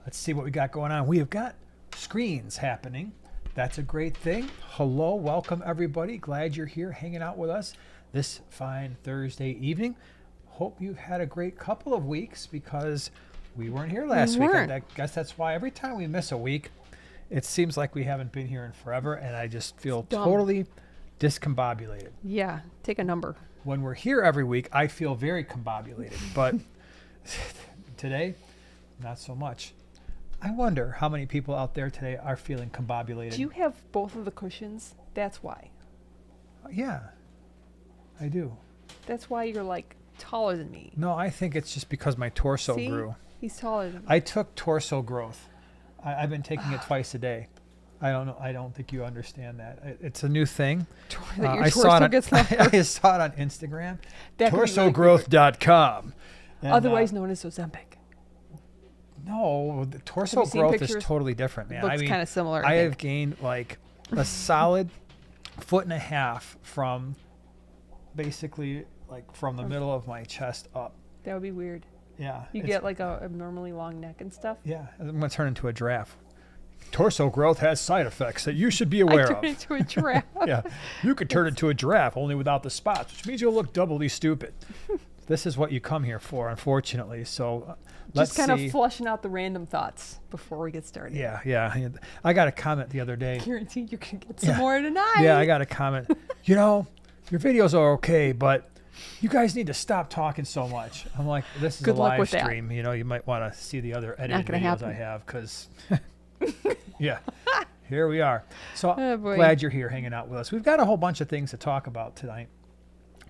Let's see what we got going on. We have got screens happening. That's a great thing. Hello, welcome everybody. Glad you're here hanging out with us this fine Thursday evening. Hope you've had a great couple of weeks because we weren't here last week. I guess that's why every time we miss a week, it seems like we haven't been here in forever, and I just feel totally discombobulated. Yeah, take a number. When we're here every week, I feel very combobulated, but today, not so much. I wonder how many people out there today are feeling combobulated. Do you have both of the cushions? That's why. Yeah, I do. That's why you're like taller than me. No, I think it's just because my torso grew. He's taller than me. I took torso growth. I've been taking it twice a day. I don't know. I don't think you understand that. It's a new thing. I saw it on Instagram. Torsogrowth.com. Otherwise known as Ozempic. No, the torso growth is totally different, man. Looks kind of similar. I have gained like a solid 1.5 feet from basically like from the middle of my chest up. That would be weird. Yeah. You get like a abnormally long neck and stuff. Yeah, I'm going to turn into a giraffe. Torso growth has side effects that you should be aware of. Turn into a giraffe. Yeah, you could turn into a giraffe only without the spots, which means you'll look doubly stupid. This is what you come here for, unfortunately. So let's just kind of flushing out the random thoughts before we get started. Yeah. I got a comment the other day. Guaranteed you can get some more tonight. Yeah, I got a comment. Your videos are okay, but you guys need to stop talking so much. I'm like, this is a live stream. You might want to see the other edited videos I have because, yeah, here we are. So glad you're here hanging out with us. We've got a whole bunch of things to talk about tonight.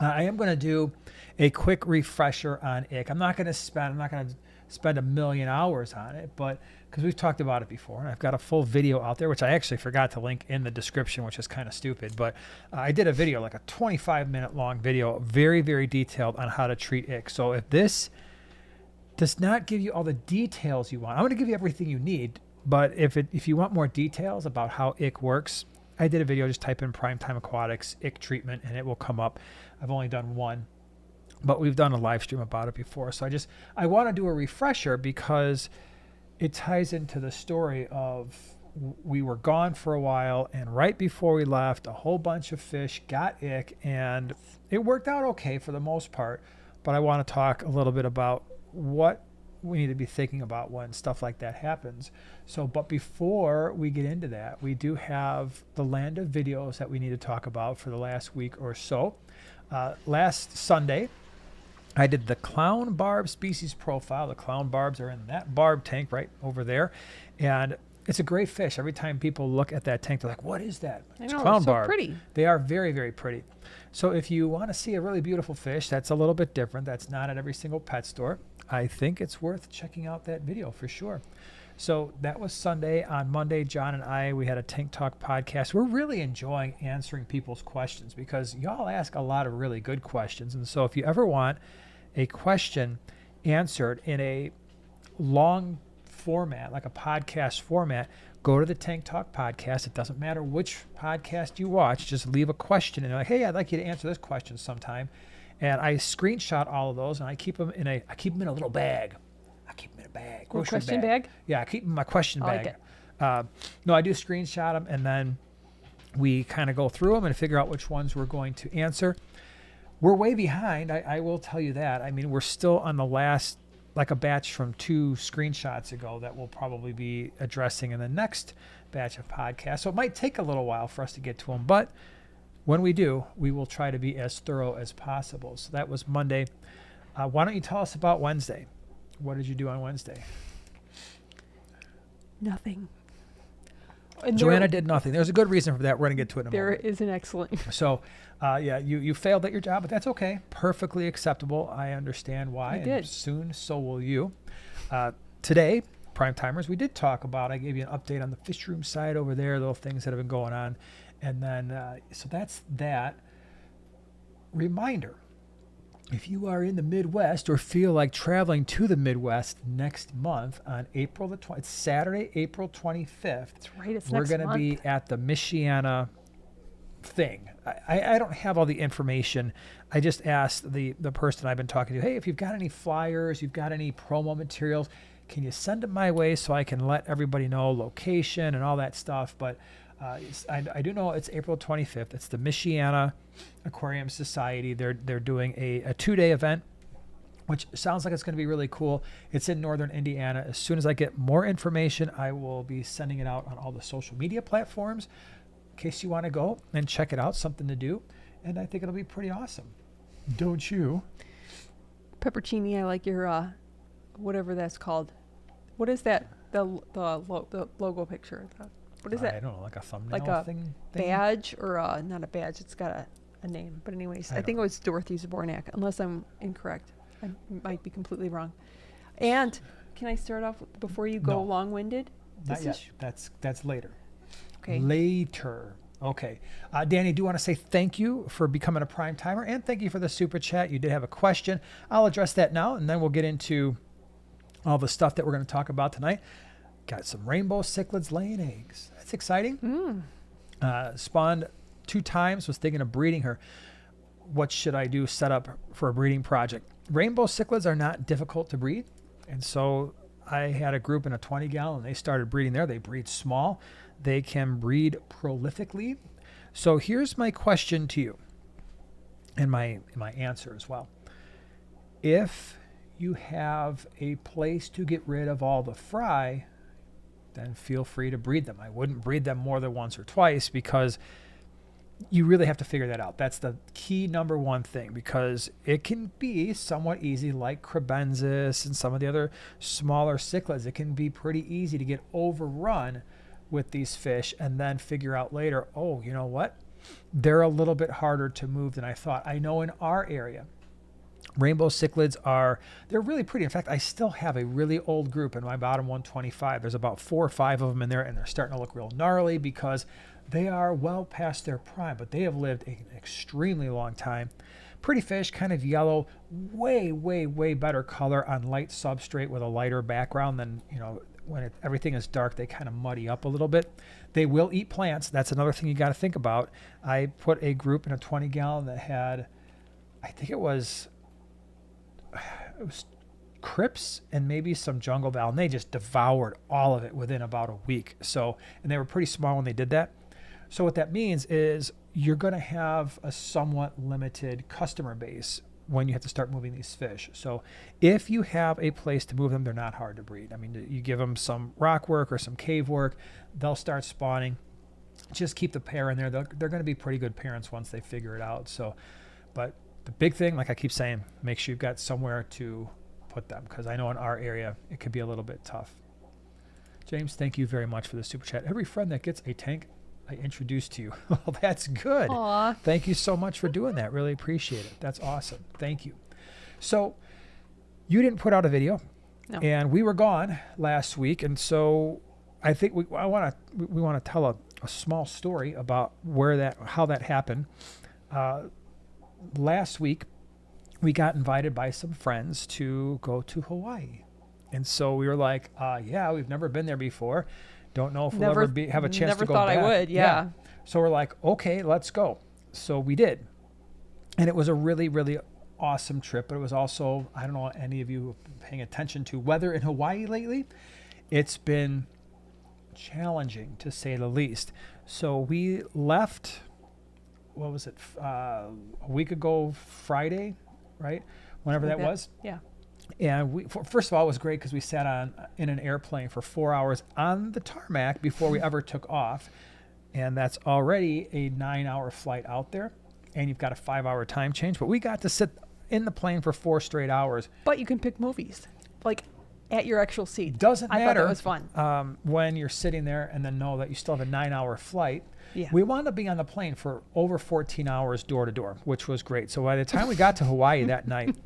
I am going to do a quick refresher on ick. I'm not going to spend a million hours on it, but because we've talked about it before, and I've got a full video out there, which I actually forgot to link in the description, which is kind of stupid, but I did a video, like a 25-minute long video, very, very detailed on how to treat ick. So if this does not give you all the details you want, I'm going to give you everything you need, but if you want more details about how ick works, I did a video, just type in Primetime Aquatics ick treatment, and it will come up. I've only done one, but we've done a live stream about it before. So I want to do a refresher because it ties into the story of we were gone for a while, and right before we left, a whole bunch of fish got ick, and it worked out okay for the most part. But I want to talk a little bit about what we need to be thinking about when stuff like that happens. But before we get into that, we do have the land of videos that we need to talk about for the last week or so. Last Sunday, I did the clown barb species profile. The clown barbs are in that barb tank right over there. And it's a great fish. Every time people look at that tank, they're like, what is that? It's clown barb. Pretty. They are very, very pretty. So if you want to see a really beautiful fish that's a little bit different, that's not at every single pet store, I think it's worth checking out that video for sure. So that was Sunday. On Monday, John and we had a Tank Talk podcast. We're really enjoying answering people's questions because y'all ask a lot of really good questions. And so if you ever want a question answered in a long format, like a podcast format, go to the Tank Talk podcast. It doesn't matter which podcast you watch. Just leave a question and they're like, hey, I'd like you to answer this question sometime. And I screenshot all of those and I keep them in a little bag. I keep them in a bag. Question bag? Yeah, I keep them in my question bag. Like it. No, I do screenshot them and then we kind of go through them and figure out which ones we're going to answer. We're way behind. I will tell you that. I mean, we're still on the last, like a batch from 2 screenshots ago that we'll probably be addressing in the next batch of podcasts. So it might take a little while for us to get to them, but when we do, we will try to be as thorough as possible. So that was Monday. Why don't you tell us about Wednesday? What did you do on Wednesday? Nothing. Joanna did nothing. There's a good reason for that. We're going to get to it in a moment. There is an excellent. So, you failed at your job, but that's okay. Perfectly acceptable. I understand why. I did. Soon, so will you. Today, Prime Timers, we did talk about, I gave you an update on the fish room side over there, little things that have been going on. And then, so that's that. Reminder, if you are in the Midwest or feel like traveling to the Midwest next month on April the 20th, it's Saturday, April 25th. That's right, it's we're next going to be at the Michiana thing. I don't have all the information. I just asked the person I've been talking to, hey, if you've got any flyers, you've got any promo materials, can you send them my way so I can let everybody know location and all that stuff? But I do know it's April 25th. It's the Michiana Aquarium Society. They're doing a 2-day event, which sounds like it's going to be really cool. It's in northern Indiana. As soon as I get more information, I will be sending it out on all the social media platforms in case you want to go and check it out, something to do. And I think it'll be pretty awesome. Don't you? Peppercini, I like your, whatever that's called. What is that? The logo picture. What is that? I don't know, like a thumbnail like a thing? badge or not a badge. It's got a name. But anyways, I think it was Dorothy Zbornak, unless I'm incorrect. I might be completely wrong. And can I start off before you go long-winded? Not yet. That's later. Okay. Later. Okay. Danny, do you want to say thank you for becoming a prime timer, and thank you for the super chat. You did have a question. I'll address that now, and then we'll get into all the stuff that we're going to talk about tonight. Got some rainbow cichlids laying eggs. That's exciting. Spawned 2 times, was thinking of breeding her. What should I do set up for a breeding project? Rainbow cichlids are not difficult to breed. And so I had a group in a 20-gallon. They started breeding there. They breed small. They can breed prolifically. So here's my question to you, and my answer as well. If you have a place to get rid of all the fry, then feel free to breed them. I wouldn't breed them more than once or twice because you really have to figure that out. That's the key number one thing, because it can be somewhat easy, like crebensis and some of the other smaller cichlids. It can be pretty easy to get overrun with these fish and then figure out later, oh, you know what? They're a little bit harder to move than I thought. I know in our area, rainbow cichlids they're really pretty. In fact, I still have a really old group in my bottom 125. There's about 4 or 5 of them in there, and they're starting to look real gnarly because they are well past their prime, but they have lived an extremely long time. Pretty fish, kind of yellow, way, way, way better color on light substrate with a lighter background than, when everything is dark, they kind of muddy up a little bit. They will eat plants. That's another thing you got to think about. I put a group in a 20-gallon that had, I think it was crips and maybe some jungle val, and they just devoured all of it within about a week. So, and they were pretty small when they did that. So what that means is you're going to have a somewhat limited customer base when you have to start moving these fish. So if you have a place to move them, they're not hard to breed. I mean, you give them some rock work or some cave work, they'll start spawning. Just keep the pair in there. They're going to be pretty good parents once they figure it out. So, but the big thing, like I keep saying, make sure you've got somewhere to put them, because I know in our area it could be a little bit tough. James, thank you very much for the super chat. Every friend that gets a tank I introduced to you. Well, that's good. Aww. Thank you so much for doing that. Really appreciate it. That's awesome. Thank you. So you didn't put out a video, and we were gone last week, and so I think we want to tell a small story about how that happened. Last week, we got invited by some friends to go to Hawaii. And so we were like, we've never been there before. Don't know if we'll ever have a chance to go back. Never thought I would, yeah. So we're like, okay, let's go. So we did. And it was a really, really awesome trip. But it was also, I don't know, any of you who have been paying attention to weather in Hawaii lately. It's been challenging, to say the least. So we left, what was it, a week ago Friday, right? Whenever that was. Yeah. And first of all, it was great because we sat in an airplane for 4 hours on the tarmac before we ever took off. And that's already a 9-hour flight out there. And you've got a 5-hour time change. But we got to sit in the plane for 4 straight hours. But you can pick movies, like at your actual seat. Doesn't matter. I thought that was fun. When you're sitting there and then know that you still have a 9-hour flight. Yeah. We wound up being on the plane for over 14 hours door to door, which was great. So by the time we got to Hawaii that night,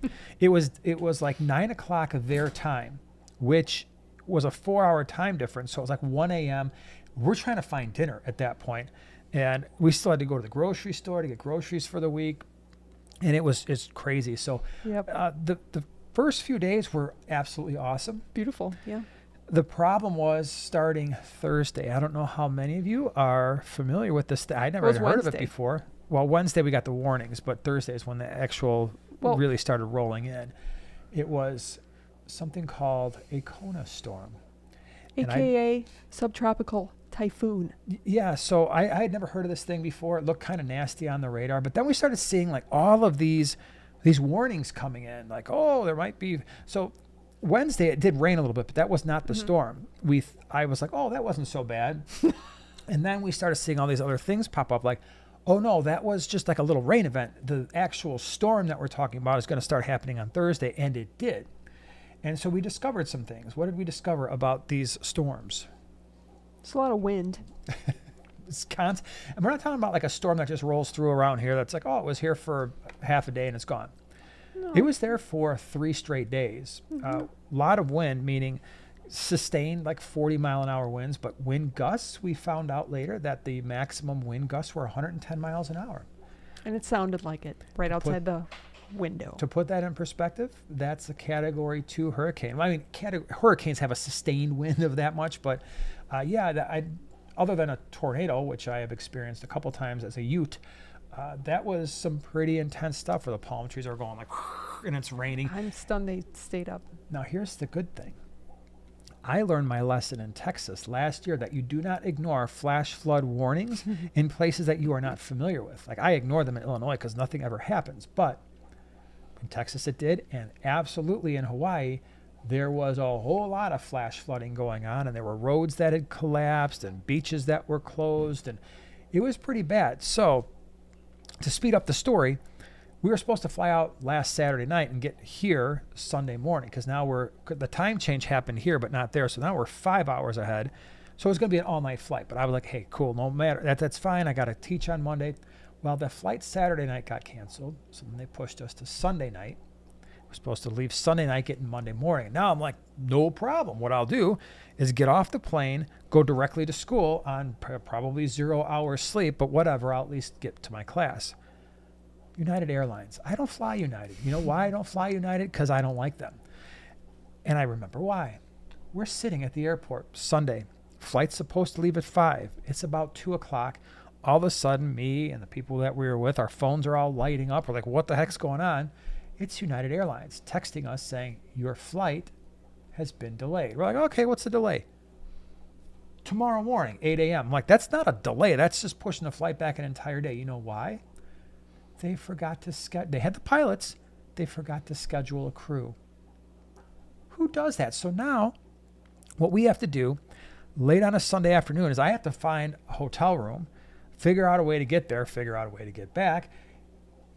it was like 9 o'clock of their time, which was a 4-hour time difference. So it was like 1 a.m. We're trying to find dinner at that point, and we still had to go to the grocery store to get groceries for the week, and it's crazy. So the first few days were absolutely awesome. Beautiful, yeah. The problem was starting Thursday. I don't know how many of you are familiar with this. I never heard of it before. Well, Wednesday we got the warnings, but Thursday is when the actual really started rolling in. It was something called a Kona storm. AKA subtropical typhoon. Yeah, so I had never heard of this thing before. It looked kind of nasty on the radar, but then we started seeing like all of these warnings coming in, like, oh, there might be. So Wednesday it did rain a little bit, but that was not the storm. I was like, oh, that wasn't so bad. And then we started seeing all these other things pop up, like, oh no, that was just like a little rain event. The actual storm that we're talking about is going to start happening on Thursday, and it did. And so we discovered some things. What did we discover about these storms? It's a lot of wind. And we're not talking about like a storm that just rolls through around here that's like, oh, it was here for half a day and it's gone. No. It was there for 3 straight days. A lot of wind, meaning sustained like 40-mile-an-hour winds, but wind gusts, we found out later that the maximum wind gusts were 110 miles an hour. And it sounded like it right outside the window. To put that in perspective, that's a Category 2 hurricane. I mean, hurricanes have a sustained wind of that much, but other than a tornado, which I have experienced a couple times as a Ute, that was some pretty intense stuff where the palm trees are going like, and it's raining. I'm stunned they stayed up. Now, here's the good thing. I learned my lesson in Texas last year that you do not ignore flash flood warnings in places that you are not familiar with. Like, I ignore them in Illinois because nothing ever happens, but in Texas it did, and absolutely in Hawaii, there was a whole lot of flash flooding going on, and there were roads that had collapsed and beaches that were closed, and it was pretty bad. So to speed up the story, we were supposed to fly out last Saturday night and get here Sunday morning because now the time change happened here but not there. So now we're 5 hours ahead. So it's going to be an all-night flight. But I was like, hey, cool, no matter. That's fine. I got to teach on Monday. Well, the flight Saturday night got canceled. So then they pushed us to Sunday night. We're supposed to leave Sunday night, get in Monday morning. Now I'm like, no problem. What I'll do is get off the plane, go directly to school on probably 0 hours sleep, but whatever, I'll at least get to my class. United Airlines. I don't fly United. You know why I don't fly United? Because I don't like them. And I remember why. We're sitting at the airport Sunday. Flight's supposed to leave at 5. It's about 2 o'clock. All of a sudden, me and the people that we were with, our phones are all lighting up. We're like, what the heck's going on? It's United Airlines texting us saying, your flight has been delayed. We're like, okay, what's the delay? Tomorrow morning, 8 a.m. I'm like, that's not a delay. That's just pushing the flight back an entire day. You know why? They forgot to they had the pilots. They forgot to schedule a crew. Who does that? So now what we have to do late on a Sunday afternoon is I have to find a hotel room, figure out a way to get there, figure out a way to get back.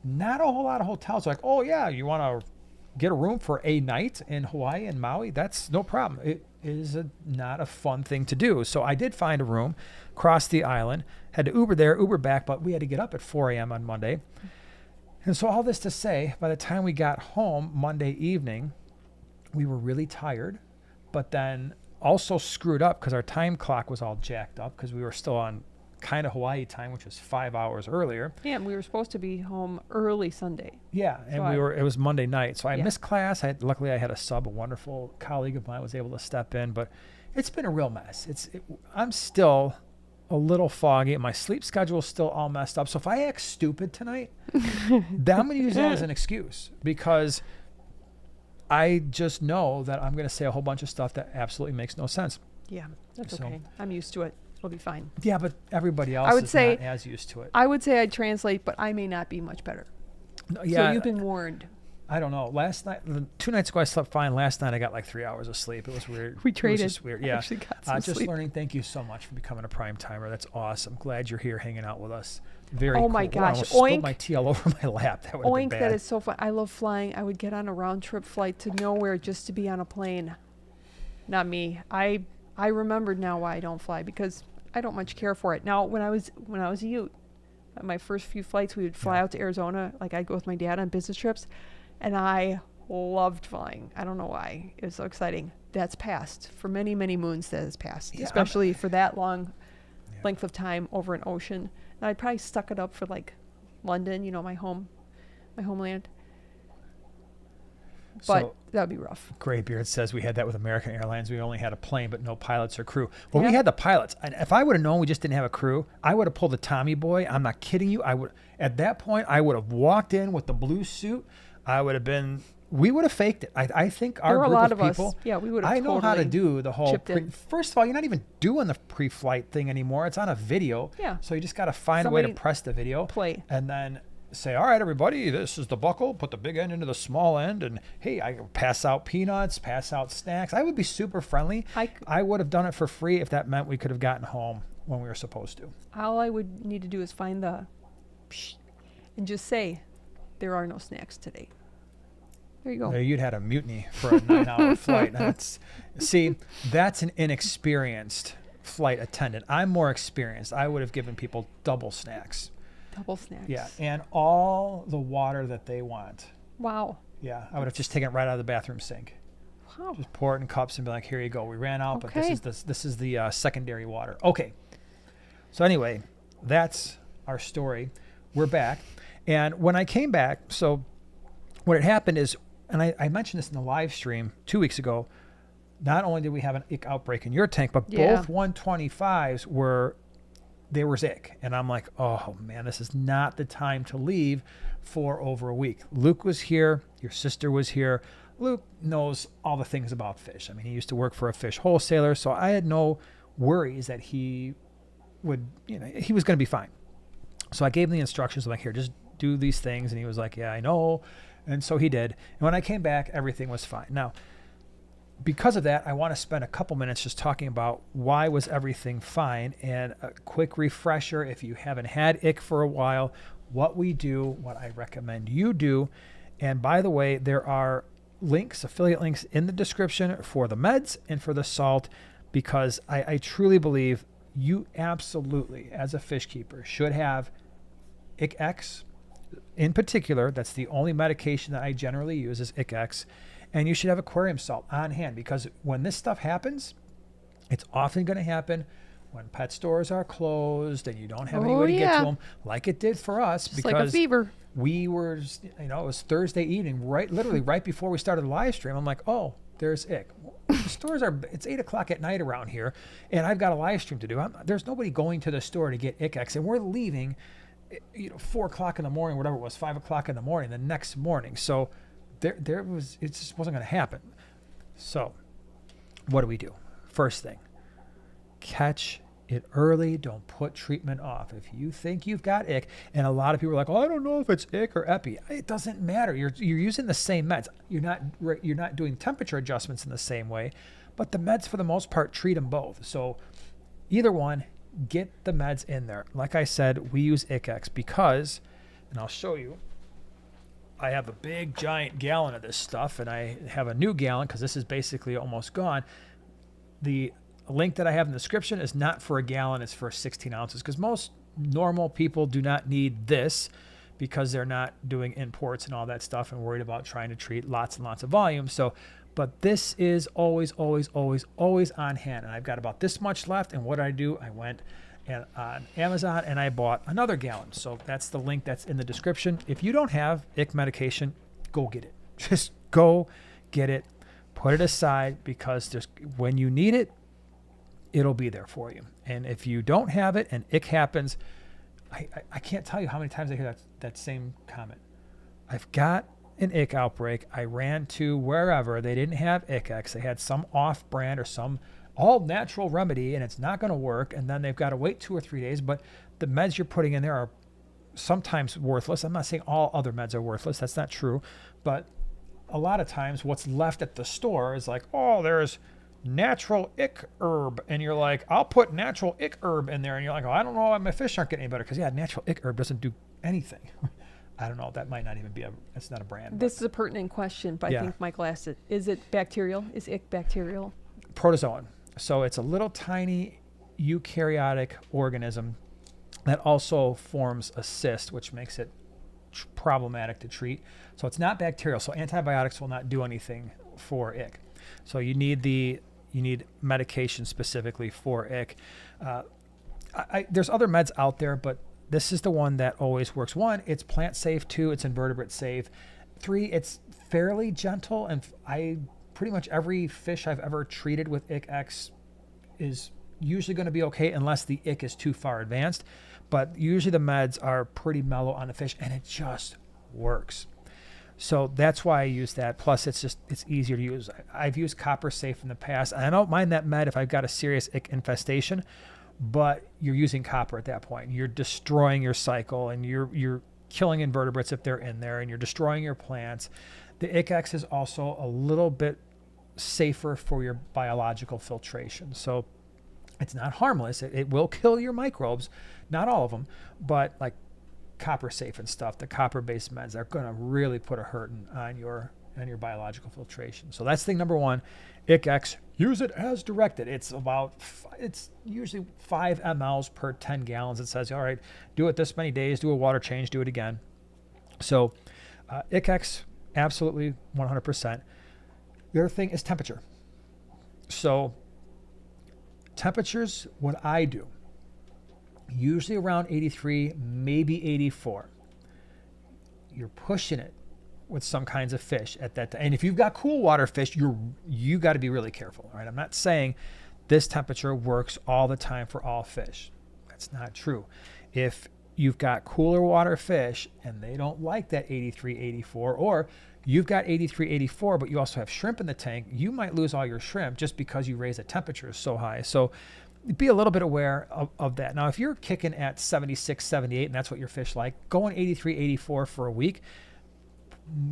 Not a whole lot of hotels are like, oh yeah, you want to get a room for a night in Hawaii and Maui? That's no problem. It is not a fun thing to do. So I did find a room, crossed the island, had to Uber there, Uber back, but we had to get up at 4 a.m. on Monday. And so all this to say, by the time we got home Monday evening, we were really tired, but then also screwed up because our time clock was all jacked up because we were still on kind of Hawaii time, which was 5 hours earlier. Yeah, and we were supposed to be home early Sunday. Yeah, and so it was Monday night. So I missed class. Luckily I had a sub, a wonderful colleague of mine was able to step in, but it's been a real mess. I'm still a little foggy and my sleep schedule is still all messed up. So if I act stupid tonight, then I'm going to use that as an excuse because I just know that I'm going to say a whole bunch of stuff that absolutely makes no sense. Yeah, that's okay. I'm used to it. It'll be fine. Yeah, but everybody else is not as used to it. I would say I'd translate, but I may not be much better. No, yeah, so you've been warned. I don't know. Last night, 2 nights ago, I slept fine. Last night, I got like 3 hours of sleep. It was weird. We traded. It was just weird. Yeah. Actually got some just sleep. Learning. Thank you so much for becoming a prime timer. That's awesome. Glad you're here hanging out with us. Very cool. Oh my gosh. I spilled my tea all over my lap. That would have been bad. That is so fun. I love flying. I would get on a round trip flight to nowhere just to be on a plane. Not me. I remembered now why I don't fly because I don't much care for it. Now, when I was a Ute, my first few flights, we would fly out to Arizona. Like I'd go with my dad on business trips, and I loved flying. I don't know why. It was so exciting. That's passed. For many, many moons that has passed, especially for that long length of time over an ocean. And I'd probably stuck it up for like London, my homeland. But So, that would be rough. Graybeard says we had that with American Airlines. We only had a plane, but no pilots or crew. Well, we had the pilots. And if I would have known we just didn't have a crew, I would have pulled the Tommy boy. I'm not kidding you. At that point, I would have walked in with the blue suit. I would have been we would have faked it. I think our group of people. Yeah, we would have. I know how to do the whole. First of all, you're not even doing the pre-flight thing anymore. It's on a video. Yeah. So you just got to find a way to press the video. Play. And then say, all right, everybody, this is the buckle. Put the big end into the small end, and hey, I pass out peanuts, pass out snacks. I would be super friendly. I would have done it for free if that meant we could have gotten home when we were supposed to. All I would need to do is find the, and just say, there are no snacks today. There you go. You'd had a mutiny for a 9-hour flight. That's an inexperienced flight attendant. I'm more experienced. I would have given people double snacks. Double snacks. Yeah, and all the water that they want. Wow. Yeah, I would have just taken it right out of the bathroom sink. Wow. Just pour it in cups and be like, here you go. We ran out, but this is the secondary water. Okay. So anyway, that's our story. We're back. And when I came back, so what had happened is, and I mentioned this in the live stream 2 weeks ago, not only did we have an ick outbreak in your tank, but both 125s there was ick. And I'm like, oh man, this is not the time to leave for over a week. Luke was here. Your sister was here. Luke knows all the things about fish. I mean, he used to work for a fish wholesaler, so I had no worries that he was going to be fine. So I gave him the instructions. I'm like, here, just do these things. And he was like, yeah, I know. And so he did. And when I came back, everything was fine. Now, because of that, I want to spend a couple minutes just talking about why was everything fine, and a quick refresher if you haven't had ick for a while, what we do, what I recommend you do. And by the way, there are affiliate links in the description for the meds and for the salt, because I truly believe you absolutely, as a fish keeper, should have ICX in particular. That's the only medication that I generally use is ICX. And you should have aquarium salt on hand, because when this stuff happens, it's often going to happen when pet stores are closed and you don't have any way to get to them, like it did for us. Just because like a fever. We were, it was Thursday evening, literally right before we started the live stream. I'm like, oh, there's ick. The stores it's 8 o'clock at night around here, and I've got a live stream to do. There's nobody going to the store to get ICX, and we're leaving, 4 o'clock in the morning, whatever it was, 5 o'clock in the morning, the next morning. So it just wasn't going to happen. So what do we do? First thing, catch it early. Don't put treatment off. If you think you've got ick, and a lot of people are like, oh, I don't know if it's ick or epi. It doesn't matter. You're using the same meds. You're not doing temperature adjustments in the same way, but the meds for the most part treat them both. So either one, get the meds in there. Like I said, we use ICX because, and I'll show you, I have a big giant gallon of this stuff, and I have a new gallon because this is basically almost gone. The link that I have in the description is not for a gallon, it's for 16 ounces, because most normal people do not need this because they're not doing imports and all that stuff and worried about trying to treat lots and lots of volume. So, but this is always, always, always, always on hand. And I've got about this much left. And what I do, I went on Amazon and I bought another gallon. So that's the link that's in the description. If you don't have ick medication, go get it. Just go get it, put it aside, because when you need it, it'll be there for you. And if you don't have it and ick happens, I can't tell you how many times I hear that same comment. I've got an ick outbreak. I ran to wherever. They didn't have ICX. They had some off-brand or some all-natural remedy, and it's not going to work. And then they've got to wait 2 or 3 days. But the meds you're putting in there are sometimes worthless. I'm not saying all other meds are worthless. That's not true. But a lot of times what's left at the store is like, oh, there's natural ick herb, and you're like, I'll put natural ick herb in there, and you're like, oh, I don't know why my fish aren't getting any better, because natural ick herb doesn't do anything. I don't know, that might not even be it's not a brand. This is a pertinent question, but I think Michael asked it. Is it bacterial? Is ick bacterial? Protozoan. So it's a little tiny eukaryotic organism that also forms a cyst, which makes it problematic to treat. So it's not bacterial, so antibiotics will not do anything for ick. So you need medication specifically for ick. There's other meds out there, but this is the one that always works. 1, it's plant safe. 2, it's invertebrate safe. 3, it's fairly gentle, and pretty much every fish I've ever treated with ICX is usually going to be okay unless the ick is too far advanced. But usually the meds are pretty mellow on the fish, and it just works. So that's why I use that. Plus, it's easier to use. I've used Copper Safe in the past. And I don't mind that med if I've got a serious ick infestation, but you're using copper at that point. You're destroying your cycle, and you're killing invertebrates if they're in there, and you're destroying your plants. The Ick-X is also a little bit safer for your biological filtration. So it's not harmless. It will kill your microbes, not all of them, but like Copper Safe and stuff, the copper-based meds are going to really put a hurting on your biological filtration. So that's thing number one. Ick-X, use it as directed. It's usually 5 mLs per 10 gallons. It says, all right, do it this many days, do a water change, do it again. So Ick-X, absolutely 100%. The other thing is temperature. So temperatures, what I do, usually around 83, maybe 84. You're pushing it with some kinds of fish at that time. And if you've got cool water fish, you got to be really careful. All right, I'm not saying this temperature works all the time for all fish. That's not true. If you've got cooler water fish and they don't like that 83, 84, or you've got 83, 84, but you also have shrimp in the tank, you might lose all your shrimp just because you raise the temperature so high. So be a little bit aware of that. Now, if you're kicking at 76, 78, and that's what your fish like, going 83, 84 for a week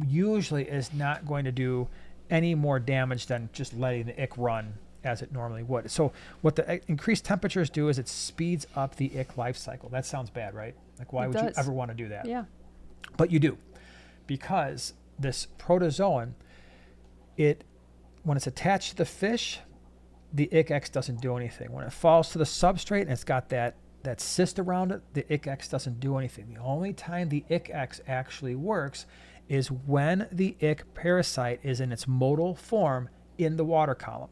usually is not going to do any more damage than just letting the ick run as it normally would. So what the increased temperatures do is it speeds up the ick life cycle. That sounds bad, right? Like, why would you ever want to do that? Yeah. But you do, because this protozoan, when it's attached to the fish, the Ick-X doesn't do anything. When it falls to the substrate and it's got that cyst around it, the Ick-X doesn't do anything. The only time the Ick-X actually works is when the ick parasite is in its motile form in the water column.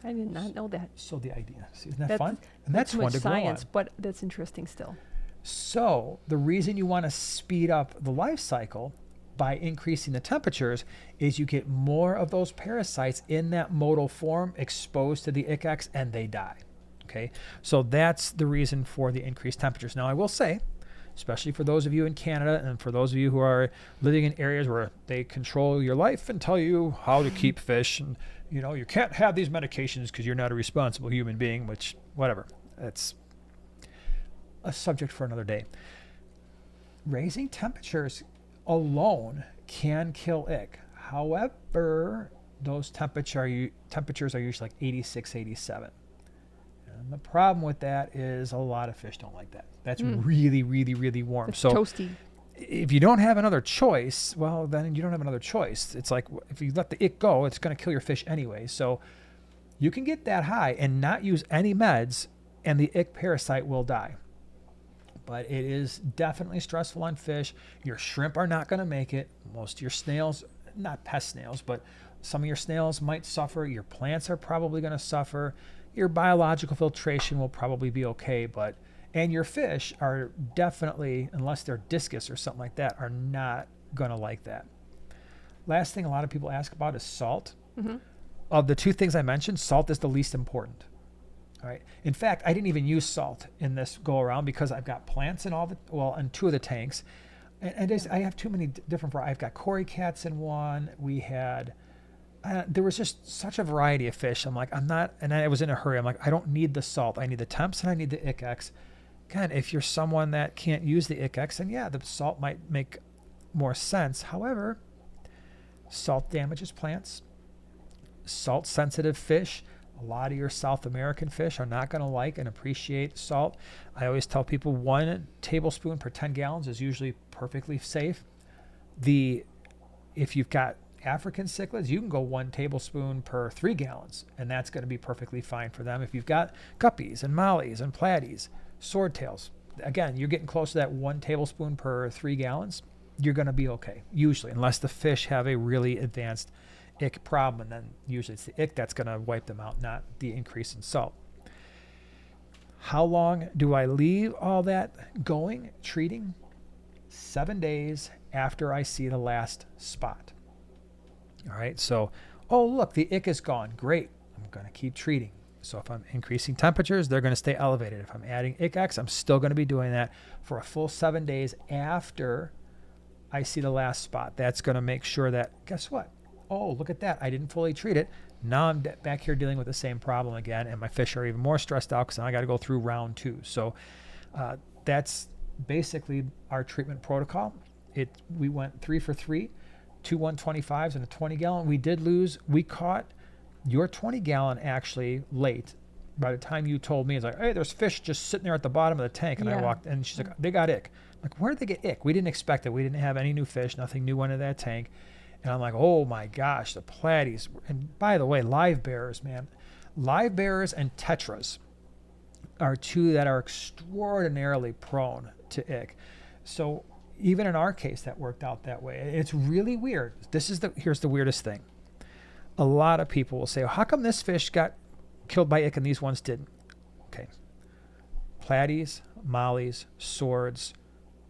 I did not know that. So the idea, see, isn't that fun? And that's much fun to science, grow on. but that's interesting still. So the reason you want to speed up the life cycle by increasing the temperatures is you get more of those parasites in that motile form exposed to the Ick-X, and they die. Okay, so that's the reason for the increased temperatures. Now, I will say, especially for those of you in Canada and for those of you who are living in areas where they control your life and tell you how to keep fish, and you can't have these medications because you're not a responsible human being, which, whatever, that's a subject for another day. Raising temperatures alone can kill ick. However, those temperatures are usually like 86, 87. And the problem with that is a lot of fish don't like that. That's really, really, really warm. It's so toasty. If you don't have another choice, well, then you don't have another choice. It's like if you let the ick go, it's going to kill your fish anyway. So you can get that high and not use any meds, and the ick parasite will die. But it is definitely stressful on fish. Your shrimp are not going to make it. Most of your snails, not pest snails, but some of your snails might suffer. Your plants are probably going to suffer. Your biological filtration will probably be okay, and your fish are definitely, unless they're discus or something like that, are not going to like that. Last thing a lot of people ask about is salt. Mm-hmm. Of the two things I mentioned, salt is the least important. All right. In fact, I didn't even use salt in this go around because I've got plants in in 2 of the tanks, and I have too many different varieties. I've got cory cats in one. We had, there was just such a variety of fish. I'm like, and I was in a hurry. I'm like, I don't need the salt. I need the temps and I need the Ick-X. Again, if you're someone that can't use the Ick-X, then yeah, the salt might make more sense. However, salt damages plants. Salt-sensitive fish, a lot of your South American fish are not going to like and appreciate salt. I always tell people 1 tablespoon per 10 gallons is usually perfectly safe. If you've got African cichlids, you can go 1 tablespoon per 3 gallons, and that's going to be perfectly fine for them. If you've got guppies and mollies and platies, swordtails, again, you're getting close to that 1 tablespoon per 3 gallons, you're going to be okay, usually, unless the fish have a really advanced ick problem, and then usually it's the ick that's going to wipe them out, not the increase in salt. How long do I leave all that going, treating? 7 days after I see the last spot. All right, so, oh, look, the ick is gone. Great. I'm going to keep treating. So if I'm increasing temperatures, they're going to stay elevated. If I'm adding Ick-X, I'm still going to be doing that for a full 7 days after I see the last spot. That's going to make sure that, guess what? Oh, look at that. I didn't fully treat it. Now I'm back here dealing with the same problem again, and my fish are even more stressed out because now I got to go through round 2. So that's basically our treatment protocol. We went 3 for 3, 2 125s and a 20-gallon. We caught your 20-gallon actually late. By the time you told me, it's like, hey, there's fish just sitting there at the bottom of the tank. And I walked, and she's like, they got ick. I'm like, where did they get ick? We didn't expect it. We didn't have any new fish. Nothing new went into that tank. And I'm like, oh my gosh, the platies. And by the way, live bearers, man. Live bearers and tetras are 2 that are extraordinarily prone to ick. So even in our case, that worked out that way. It's really weird. Here's the weirdest thing. A lot of people will say, how come this fish got killed by ick and these ones didn't? Okay. Platies, mollies, swords,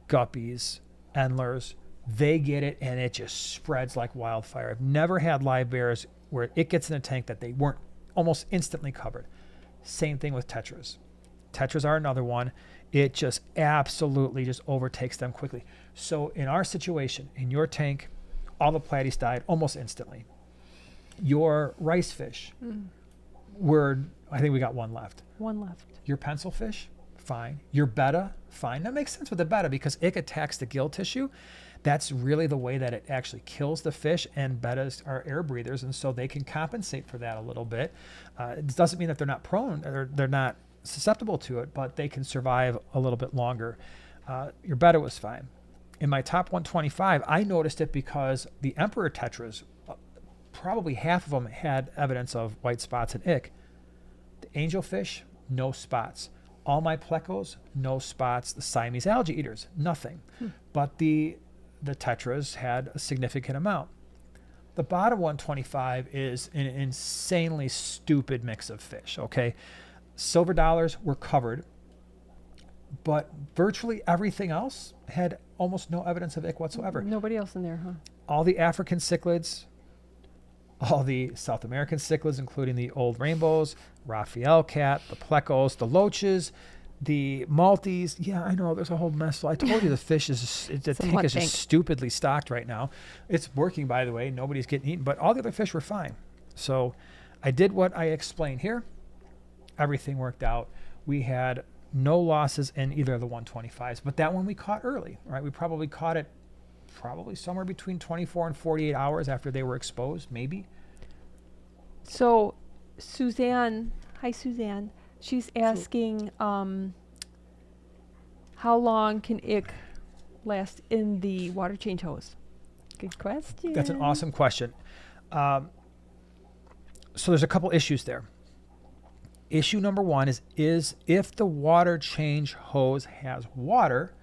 guppies, endlers, they get it and it just spreads like wildfire. I've never had live bears where it gets in a tank that they weren't almost instantly covered. Same thing with tetras. Tetras are another one. It just absolutely just overtakes them quickly. So in our situation, in your tank, all the platies died almost instantly. Your rice fish I think we got 1 left. 1 left. Your pencil fish, fine. Your betta, fine. That makes sense with the betta because ick attacks the gill tissue. That's really the way that it actually kills the fish, and bettas are air breathers, and so they can compensate for that a little bit. It doesn't mean that they're not prone, or they're not susceptible to it, but they can survive a little bit longer. Your betta was fine. In my top 125, I noticed it because the emperor tetras, probably half of them had evidence of white spots and ick. The angelfish, no spots. All my plecos, no spots. The Siamese algae eaters, nothing. But the tetras had a significant amount. The bottom 125 is an insanely stupid mix of fish, okay? Silver dollars were covered, but virtually everything else had almost no evidence of ick whatsoever. Nobody else in there, huh? All the African cichlids, all the South American cichlids, including the old rainbows, Raphael cat, the plecos, the loaches, the Maltese. Yeah, I know, there's a whole mess. So I told you the tank is just stupidly stocked right now. It's working, by the way. Nobody's getting eaten, but all the other fish were fine. So I did what I explained here. Everything worked out. We had no losses in either of the 125s, but that one we caught early, right? We probably caught it somewhere between 24 and 48 hours after they were exposed, maybe. So Suzanne, hi Suzanne, she's asking how long can ick last in the water change hose? Good question. That's an awesome question. So there's a couple issues there. Issue number 1 is if the water change hose has water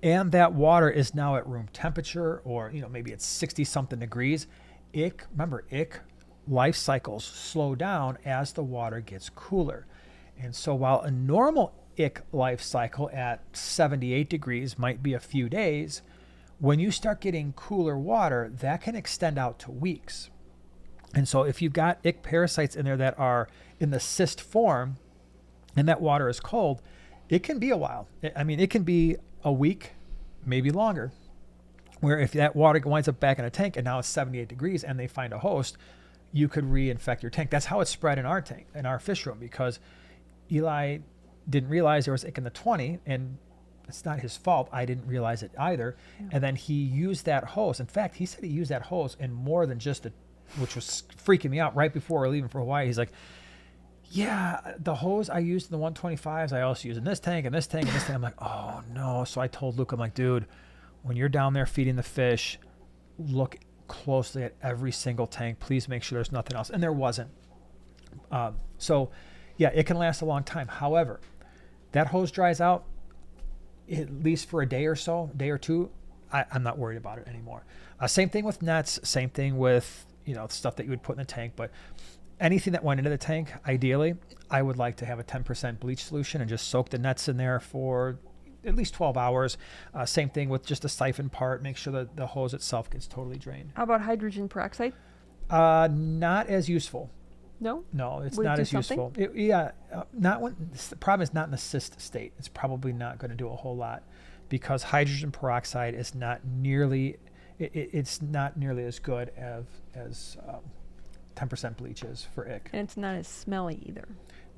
and that water is now at room temperature, or maybe it's 60 something degrees, ick life cycles slow down as the water gets cooler. And so while a normal ick life cycle at 78 degrees might be a few days, when you start getting cooler water, that can extend out to weeks. And so if you've got ick parasites in there that are in the cyst form and that water is cold, it can be a while. It can be a week, maybe longer, where if that water winds up back in a tank and now it's 78 degrees and they find a host, you could reinfect your tank. That's how it spread in our tank, in our fish room, because Eli didn't realize there was ick in the 20, and it's not his fault. I didn't realize it either. Yeah. And then he used that hose. In fact, he said he used that hose in more than just which was freaking me out right before we were leaving for Hawaii. He's like, yeah, the hose I used in the 125s, I also use in this tank and this tank and this tank. I'm like, oh no. So I told Luke, I'm like, dude, when you're down there feeding the fish, look closely at every single tank. Please make sure there's nothing else. And there wasn't. So yeah, it can last a long time. However, that hose dries out at least for a day or so, day or two. I'm not worried about it anymore. Same thing with nets, same thing with, stuff that you would put in the tank, but anything that went into the tank, ideally, I would like to have a 10% bleach solution and just soak the nets in there for at least 12 hours. Same thing with just the siphon part. Make sure that the hose itself gets totally drained. How about hydrogen peroxide? Not as useful. No? No, it's Would not it as do something? useful. Not when the problem is not in the cyst state. It's probably not going to do a whole lot. because hydrogen peroxide is not nearly it's not nearly as good as 10% bleach is for ick. And it's not as smelly either.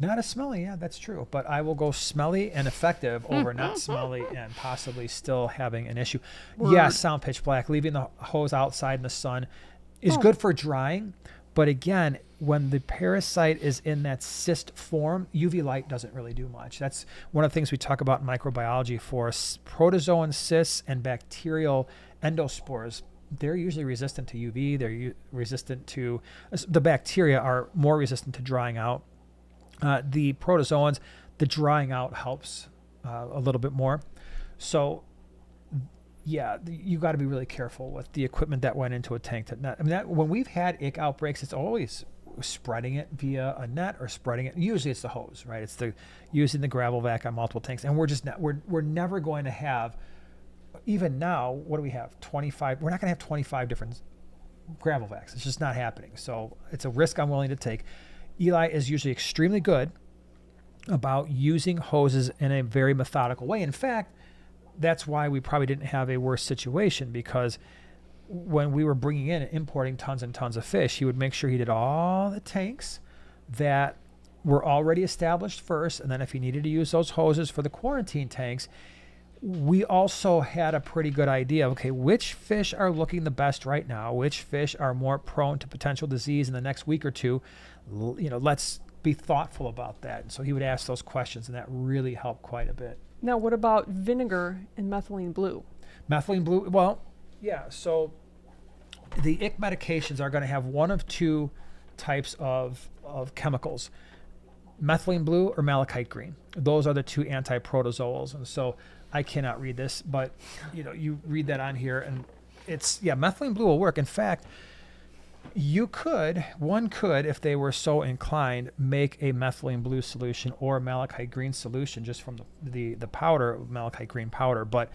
Not as smelly, yeah, that's true. But I will go smelly and effective over not smelly and possibly still having an issue. Word. Yeah, sound pitch black. Leaving the hose outside in the sun is good for drying. But again, when the parasite is in that cyst form, UV light doesn't really do much. That's one of the things we talk about in microbiology for protozoan cysts and bacterial endospores. They're usually resistant to UV. They're resistant to, the bacteria are more resistant to drying out. The protozoans, the drying out helps a little bit more. So yeah, you got to be really careful with the equipment that went into a tank. When we've had ick outbreaks, it's always spreading it via a net or spreading it. Usually it's the hose, right? It's using the gravel vac on multiple tanks. And we're never going to have, even now, what do we have? 25. We're not going to have 25 different gravel vacs. It's just not happening. So it's a risk I'm willing to take. Eli is usually extremely good about using hoses in a very methodical way. In fact, that's why we probably didn't have a worse situation, because when we were bringing in and importing tons and tons of fish, he would make sure he did all the tanks that were already established first. And then if he needed to use those hoses for the quarantine tanks, we also had a pretty good idea of, okay, which fish are looking the best right now, which fish are more prone to potential disease in the next week or two. Let's be thoughtful about that. And so he would ask those questions, and that really helped quite a bit. Now, what about vinegar and methylene blue? Methylene blue, well, yeah, so the ick medications are going to have one of two types of chemicals, methylene blue or malachite green. Those are the two anti-protozoals. And so I cannot read this, but you read that on here, and methylene blue will work. In fact, one could, if they were so inclined, make a methylene blue solution or a malachite green solution just from the powder, malachite green powder. But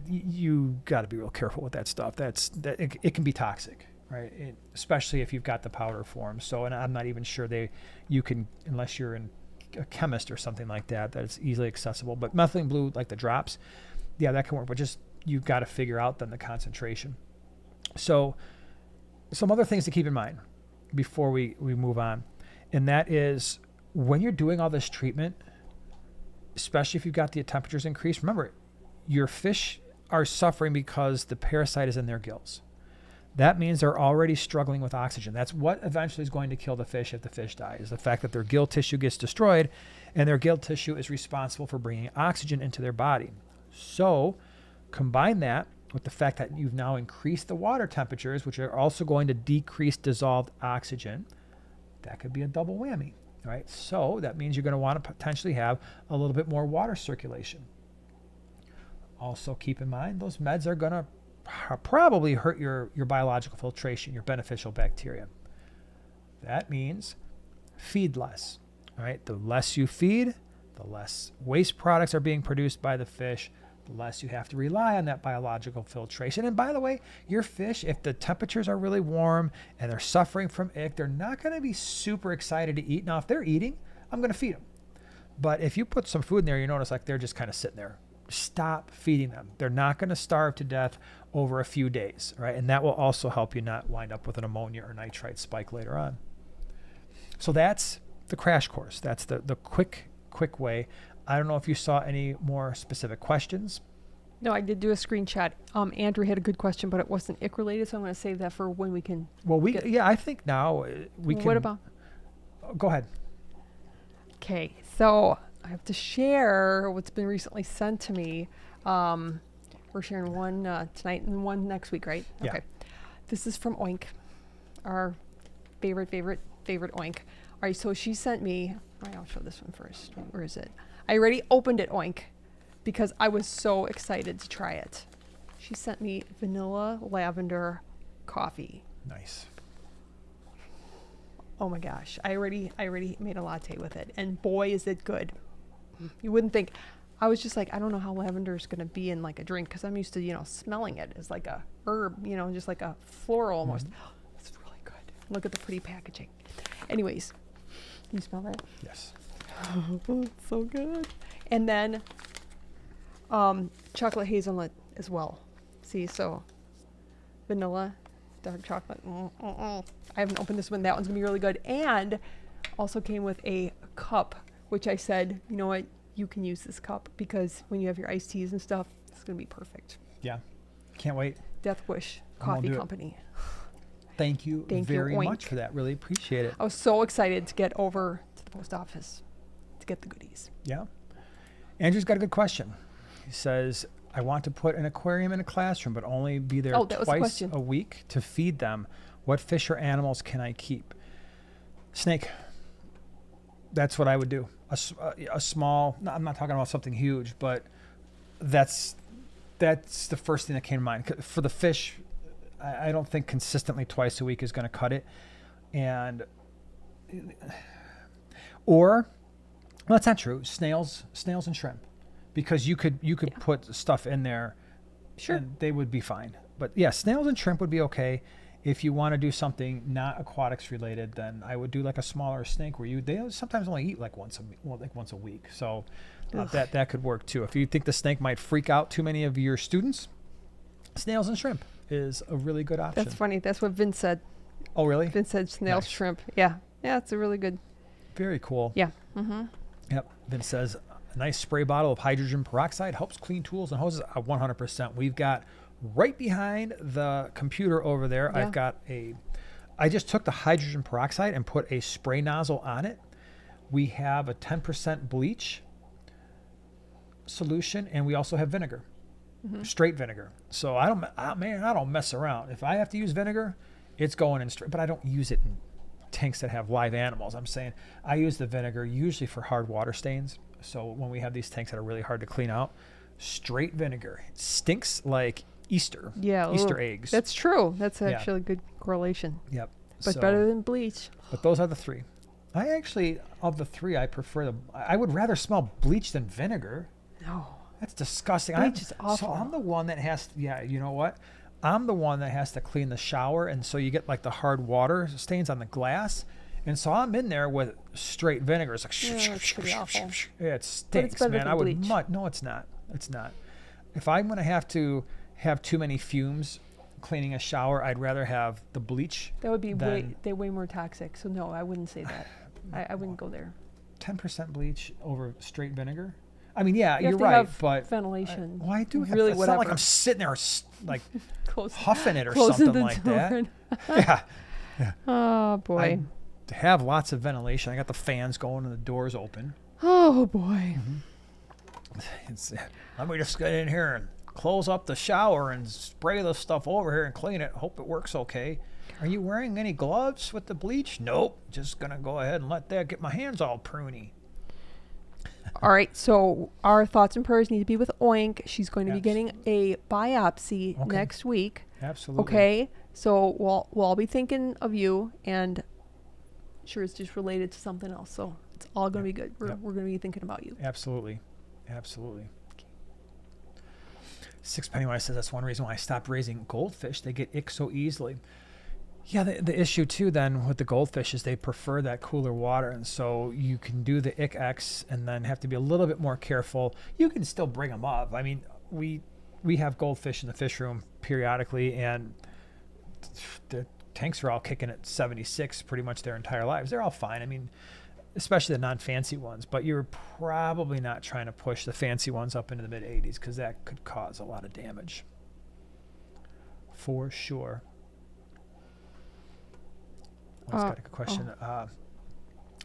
you got to be real careful with that stuff. It can be toxic, right? Especially if you've got the powder form. So, and I'm not even sure you can, unless you're a chemist or something like that it's easily accessible. But methylene blue, like the drops, yeah, that can work. But just you've got to figure out then the concentration. So some other things to keep in mind before we move on, and that is when you're doing all this treatment, especially if you've got the temperatures increased, remember, your fish are suffering because the parasite is in their gills. That means they're already struggling with oxygen. That's what eventually is going to kill the fish if the fish dies, the fact that their gill tissue gets destroyed, and their gill tissue is responsible for bringing oxygen into their body. So combine that with the fact that you've now increased the water temperatures, which are also going to decrease dissolved oxygen. That could be a double whammy, right? So that means you're going to want to potentially have a little bit more water circulation. Also keep in mind, those meds are going to probably hurt your biological filtration, your beneficial bacteria. That means feed less, right? The less you feed, the less waste products are being produced by the fish, the less you have to rely on that biological filtration. And by the way, your fish, if the temperatures are really warm and they're suffering from ick, they're not going to be super excited to eat. Now, if they're eating, I'm going to feed them. But if you put some food in there, you notice like they're just kind of sitting there. Stop feeding them. They're not going to starve to death over a few days, right? And that will also help you not wind up with an ammonia or nitrite spike later on. So that's the crash course. That's the quick way. I don't know if you saw any more specific questions. No, I did do a screenshot. Andrew had a good question, but it wasn't ick related, so I'm going to save that for when we can. Well, I think now we can. What about? Go ahead. Okay, so I have to share what's been recently sent to me. We're sharing one tonight and one next week, right? Yeah. Okay. This is from Oink, our favorite Oink. All right, so she sent me. I'll show this one first. Where is it? I already opened it, Oink, because I was so excited to try it. She sent me vanilla lavender coffee. Nice. Oh my gosh, I already made a latte with it, and boy is it good. You wouldn't think. I was just like, I don't know how lavender is going to be in like a drink, because I'm used to, smelling it as like a herb, just like a floral almost. Mm-hmm. It's really good. Look at the pretty packaging. Anyways, can you smell that? Yes. Oh, it's so good. And then chocolate hazelnut as well. See, so vanilla, dark chocolate. I haven't opened this one. That one's gonna be really good. And also came with a cup, which I said, you know what, you can use this cup because when you have your iced teas and stuff, it's gonna be perfect. Yeah, can't wait. Death Wish Coffee Company. Thank you very much for that. Really appreciate it. I was so excited to get over to the post office to get the goodies. Yeah. Andrew's got a good question. He says, I want to put an aquarium in a classroom, but only be there twice a week to feed them. What fish or animals can I keep? Snake. That's what I would do. A small, I'm not talking about something huge, but that's the first thing that came to mind. For the fish, I don't think consistently twice a week is going to cut it. Or, well, that's not true. Snails and shrimp. Because you could put stuff in there, sure, and they would be fine. But yeah, snails and shrimp would be okay. If you want to do something not aquatics related, then I would do like a smaller snake where they sometimes only eat like once a week. So that could work too. If you think the snake might freak out too many of your students, snails and shrimp is a really good option. That's funny. That's what Vince said. Oh, really? Vince said snails, shrimp. Yeah, it's a really good. Very cool. Yeah. Mm-hmm. Yep. Vince says, a nice spray bottle of hydrogen peroxide helps clean tools and hoses. 100%. We've got right behind the computer over there. Yeah. I just took the hydrogen peroxide and put a spray nozzle on it. We have a 10% bleach solution, and we also have vinegar, straight vinegar. So I don't mess around. If I have to use vinegar, it's going in straight, but I don't use it in tanks that have live animals. I'm saying I use the vinegar usually for hard water stains. So when we have these tanks that are really hard to clean out, straight vinegar. It stinks like Easter eggs. That's true. That's actually a good correlation. Yep. But better than bleach. But those are the three. I actually, of the three, I prefer I would rather smell bleach than vinegar. No. That's disgusting. Bleach is awful. So I'm the one that has you know what? I'm the one that has to clean the shower, and so you get like the hard water stains on the glass. And so I'm in there with straight vinegar. It's like it's pretty awful. It stinks, man. No, it's not. It's not. If I'm going to have too many fumes cleaning a shower, I'd rather have the bleach. That would be way more toxic. So no, I wouldn't say that. I wouldn't go there. 10% bleach over straight vinegar? I mean, yeah, you're right, but ventilation. Why do I really it's whatever. not like I'm sitting there like huffing it or something like that. Yeah. Oh boy. To have lots of ventilation. I got the fans going and the doors open. Oh boy. Let me just get in here and close up the shower and spray the stuff over here and clean it. Hope it works okay. Are you wearing any gloves with the bleach? Nope. Just gonna go ahead and let that get my hands all pruny. All right, so our thoughts and prayers need to be with Oink. She's going to be getting a biopsy next week. Absolutely. Okay, so we'll all be thinking of you, and sure it's just related to something else. So it's all going to be good. We're going to be thinking about you. Absolutely. Okay. Six Pennywise says that's one reason why I stopped raising goldfish. They get ick so easily. Yeah, the issue too then with the goldfish is they prefer that cooler water, and so you can do the ick-X and then have to be a little bit more careful. You can still bring them up. I mean, we have goldfish in the fish room periodically, and the tanks are all kicking at 76 pretty much their entire lives. They're all fine. I mean, especially the non-fancy ones, but you're probably not trying to push the fancy ones up into the mid-80s because that could cause a lot of damage. For sure. Got a good question.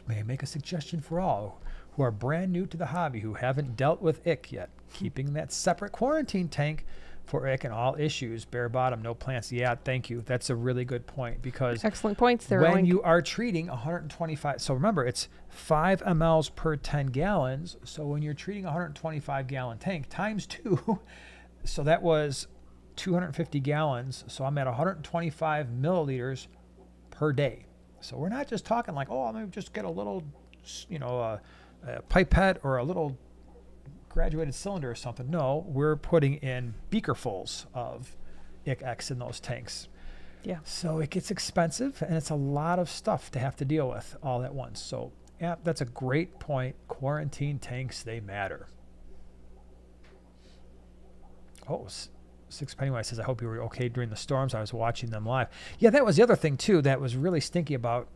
May I make a suggestion for all who are brand new to the hobby who haven't dealt with ick yet? Keeping that separate quarantine tank for ick and all issues. Bare bottom, no plants. Yeah, thank you. That's a really good point because excellent points there. When you are treating 125, so remember it's 5 mLs per 10 gallons. So when you're treating a 125 gallon tank times 2, so that was 250 gallons. So I'm at 125 milliliters per day. So we're not just talking like, I'm going to just get a little, a pipette or a little graduated cylinder or something. No, we're putting in beakerfuls of ick-X in those tanks. Yeah. So it gets expensive, and it's a lot of stuff to have to deal with all at once. So yeah, that's a great point. Quarantine tanks, they matter. Six Pennywise says, I hope you were okay during the storms. I was watching them live. Yeah, that was the other thing, too, that was really stinky about.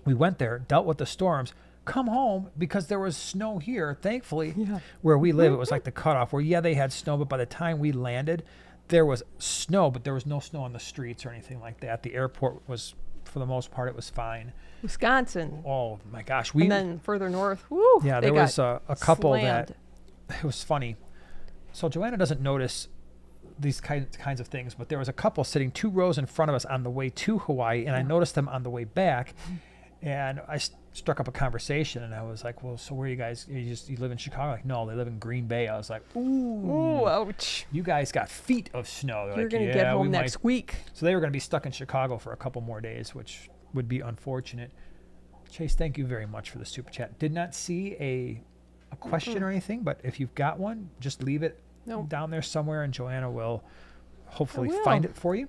We went there, dealt with the storms, come home because there was snow here. Thankfully, where we live, it was like the cutoff where, they had snow, but by the time we landed, there was snow, but there was no snow on the streets or anything like that. The airport was, for the most part, it was fine. Wisconsin. Oh, my gosh. And then further north, woo, yeah, there was a couple slammed. that, it was funny. So Joanna doesn't notice these kinds of things, but there was a couple sitting 2 rows in front of us on the way to Hawaii, and I noticed them on the way back, and I struck up a conversation, and I was like, well, so where are you guys? You live in Chicago? Like, no, they live in Green Bay. I was like, ooh, ouch. You guys got feet of snow. They're You're going to get home next week. So they were going to be stuck in Chicago for a couple more days, which would be unfortunate. Chase, thank you very much for the super chat. Did not see a question or anything, but if you've got one, just leave it down there somewhere, and Joanna will hopefully find it for you.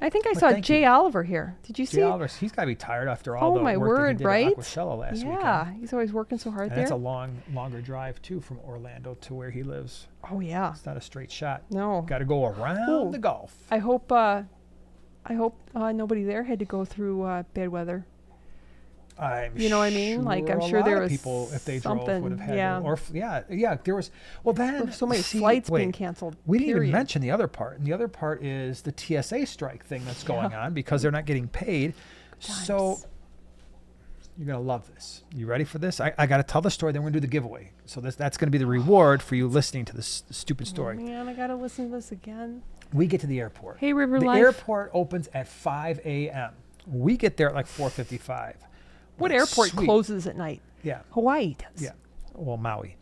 I think I saw Jay Oliver here. Did you see? Jay Oliver, he's got to be tired after all the work that he did at Aquashella last weekend. Yeah, he's always working so hard there. That's a longer drive, too, from Orlando to where he lives. Oh, yeah. It's not a straight shot. No. Got to go around the Gulf. I hope nobody there had to go through bad weather. You know what I mean? Like, I'm sure there was people, if they drove, would have had there was. Well, then so many flights being canceled. We didn't even mention the other part, and the other part is the TSA strike thing that's going on because they're not getting paid. So you're gonna love this. You ready for this? I got to tell the story, then we're gonna do the giveaway. So that's gonna be the reward for you listening to this stupid story. Oh, man, I gotta listen to this again. We get to the airport. Hey, River Life. The airport opens at 5 a.m. We get there at like 4:55. What airport closes at night? Yeah. Hawaii does. Yeah. Well, Maui.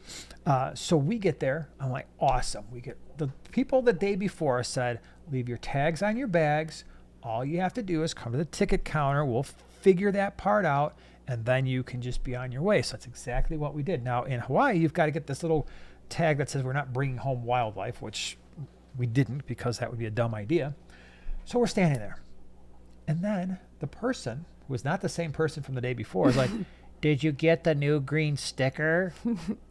So we get there. I'm like, awesome. We get the people the day before said, leave your tags on your bags. All you have to do is come to the ticket counter. We'll figure that part out, and then you can just be on your way. So that's exactly what we did. Now, in Hawaii, you've got to get this little tag that says we're not bringing home wildlife, which we didn't because that would be a dumb idea. So we're standing there. And then the person, who was not the same person from the day before, is like, did you get the new green sticker?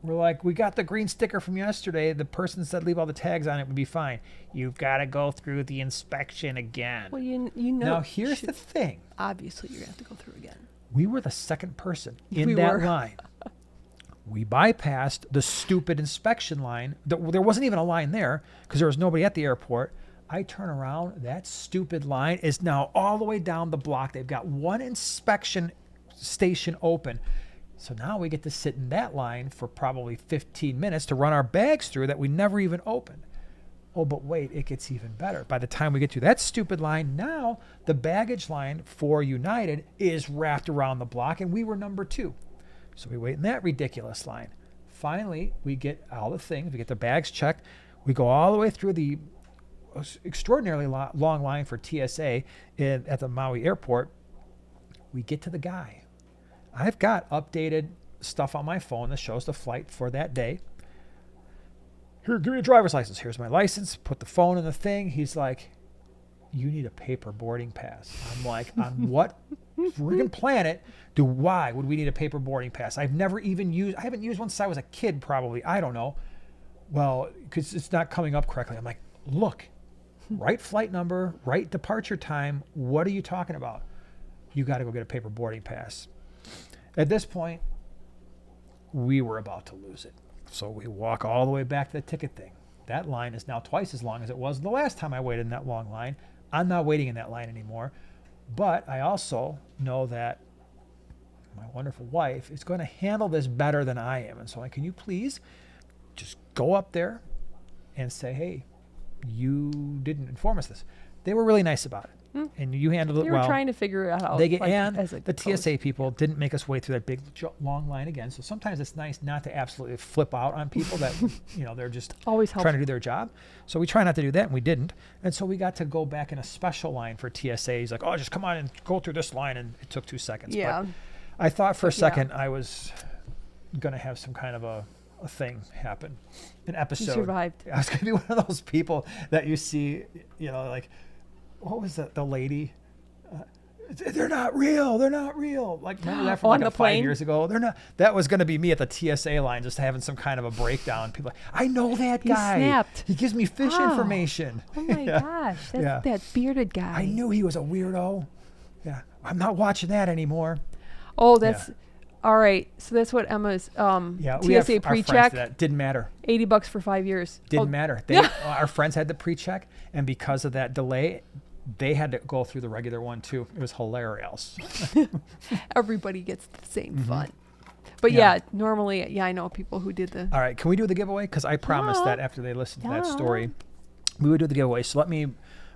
We're like, we got the green sticker from yesterday. The person said leave all the tags on it would be fine. You've got to go through the inspection again. Well, you know. Now, here's the thing. Obviously, you're going to have to go through again. We were the second person in that line. We bypassed the stupid inspection line. There wasn't even a line there because there was nobody at the airport. I turn around, that stupid line is now all the way down the block. They've got one inspection station open. So now we get to sit in that line for probably 15 minutes to run our bags through that we never even opened. Oh, but wait, it gets even better. By the time we get to that stupid line, now the baggage line for United is wrapped around the block, and we were number 2. So we wait in that ridiculous line. Finally, we get all the things. We get the bags checked. We go all the way through the extraordinarily long line for TSA at the Maui airport. We get to the guy. I've got updated stuff on my phone that shows the flight for that day. Here, give me your driver's license. Here's my license. Put the phone in the thing. He's like, you need a paper boarding pass. I'm like, on what friggin' planet why would we need a paper boarding pass? I haven't used one since I was a kid probably. I don't know. Well, because it's not coming up correctly. I'm like, look, right flight number, right departure time. What are you talking about? You got to go get a paper boarding pass. At this point, we were about to lose it. So we walk all the way back to the ticket thing. That line is now twice as long as it was the last time I waited in that long line. I'm not waiting in that line anymore. But I also know that my wonderful wife is going to handle this better than I am. And so can you please just go up there and say, hey, you didn't inform us this. They were really nice about it. And you handled it well. They were trying to figure it out. The TSA people didn't make us wait through that big, long line again. So sometimes it's nice not to absolutely flip out on people that, they're just always trying to do their job. So we try not to do that, and we didn't. And so we got to go back in a special line for TSA. He's like, oh, just come on and go through this line. And it took 2 seconds. Yeah. But I thought for a second I was going to have some kind of a thing happen, an episode. You survived. I was going to be one of those people that you see, like, what was that? The lady, They're not real. They're not real. Like, remember that from On like the 5 plane? years ago? They're not. That was going to be me at the TSA line, just having some kind of a breakdown. People like, I know that He guy. snapped. He gives me fish Wow. information. Oh my gosh, that's that bearded guy. I knew he was a weirdo. Yeah. I'm not watching that anymore. Oh, that's all right. So that's what Emma's We have TSA our friends pre-check. that didn't matter. $80 for 5 years. Didn't matter. Our friends had the pre-check, and because of that delay, they had to go through the regular one too. It was hilarious. Everybody gets the same fun. But normally, I know people who did the. All right, can we do the giveaway? Because I promised that after they listened to that story, we would do the giveaway. So let me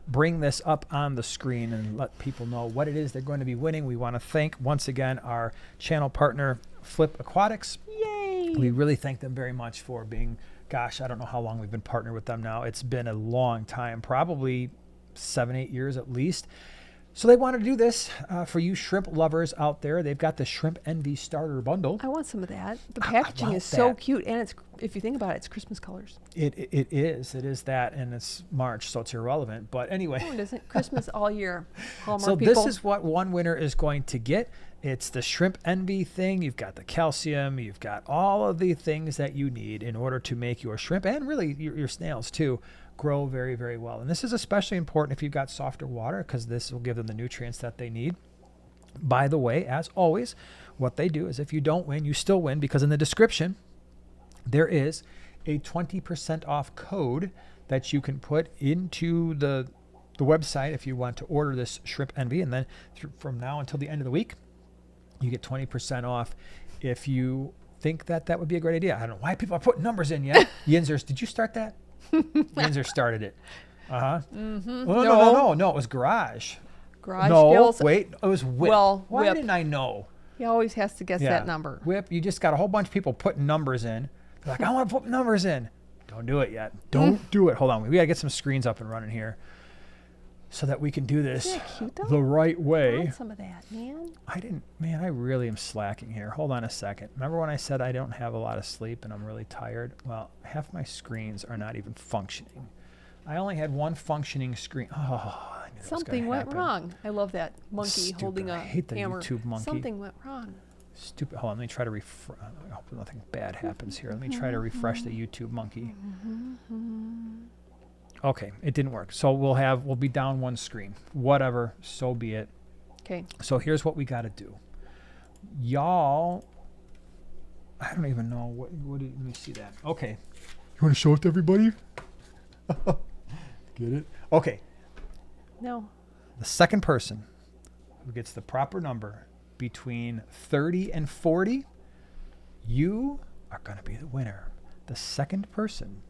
bring this up on the screen and let people know what it is they're going to be winning. We want to thank, once again, our channel partner, Flip Aquatics. Yay! We really thank them very much for being, gosh, I don't know how long we've been partnered with them now. It's been a long time, probably 7-8 years at least. So they want to do this for you shrimp lovers out there. They've got the Shrimp Envy Starter Bundle. I want some of that. The packaging is so cute, and it's, if you think about it, it's Christmas colors. It is that, and it's March, so it's irrelevant. But anyway, it isn't Christmas all year. Hallmark so people. this is what one winner is going to get. It's the Shrimp Envy thing. You've got the calcium. You've got all of the things that you need in order to make your shrimp, and really your snails too, grow very, very well. And this is especially important if you've got softer water, because this will give them the nutrients that they need. By the way, as always, what they do is if you don't win, you still win, because in the description, there is a 20% off code that you can put into the website if you want to order this Shrimp Envy. And then from now until the end of the week, you get 20% off if you think that would be a great idea. I don't know why people are putting numbers in yet. Yinzers, did you start that? Yinzer started it. Mm-hmm. Oh, no, it was Garage. No, Skills. Wait, it was Whip. Well, why Whip. didn't I know? He always has to guess that number. Whip, you just got a whole bunch of people putting numbers in. They're like, I want to put numbers in. Don't do it yet. Don't do it. Hold on. We got to get some screens up and running here so that we can do this Isn't that cute, though? the right way. I want some of that, man. I really am slacking here. Hold on a second. Remember when I said I don't have a lot of sleep and I'm really tired? Well, half my screens are not even functioning. I only had one functioning screen. Oh, I knew that Something was went happen. wrong. I love that monkey Stupid. holding a I hate the hammer. YouTube monkey. Something went wrong. Stupid. Hold on, let me try to refresh. I hope nothing bad happens here. Let me try to refresh the YouTube monkey. Okay, it didn't work. So we'll be down one screen. Whatever, so be it. Okay. So here's what we got to do. Y'all, I don't even know what let me see that. Okay. You want to show it to everybody? Get it? Okay. No. The second person who gets the proper number between 30 and 40, you are going to be the winner. The second person,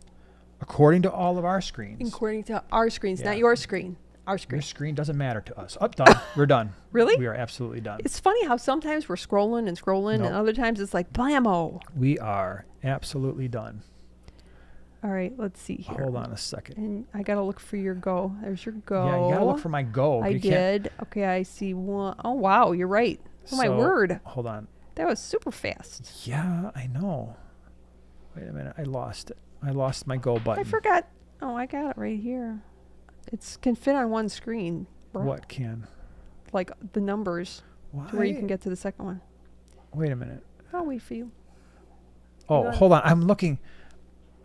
according to all of our screens. According to our screens, not your screen. Our screen. Your screen doesn't matter to us. Done. We're done. Really? We are absolutely done. It's funny how sometimes we're scrolling and scrolling, and other times it's like blammo. We are absolutely done. All right, let's see here. Hold on a second. And I got to look for your go. There's your go. Yeah, you got to look for my go. I did. Okay, I see one. Oh, wow, you're right. Oh, my word. Hold on. That was super fast. Yeah, I know. Wait a minute. I lost it. I lost my go button. I forgot. Oh, I got it right here. It can fit on one screen. Bro. What can? Like the numbers. Why? To where you can get to the second one. Wait a minute. I'll wait for you. Oh, hold on. I'm looking.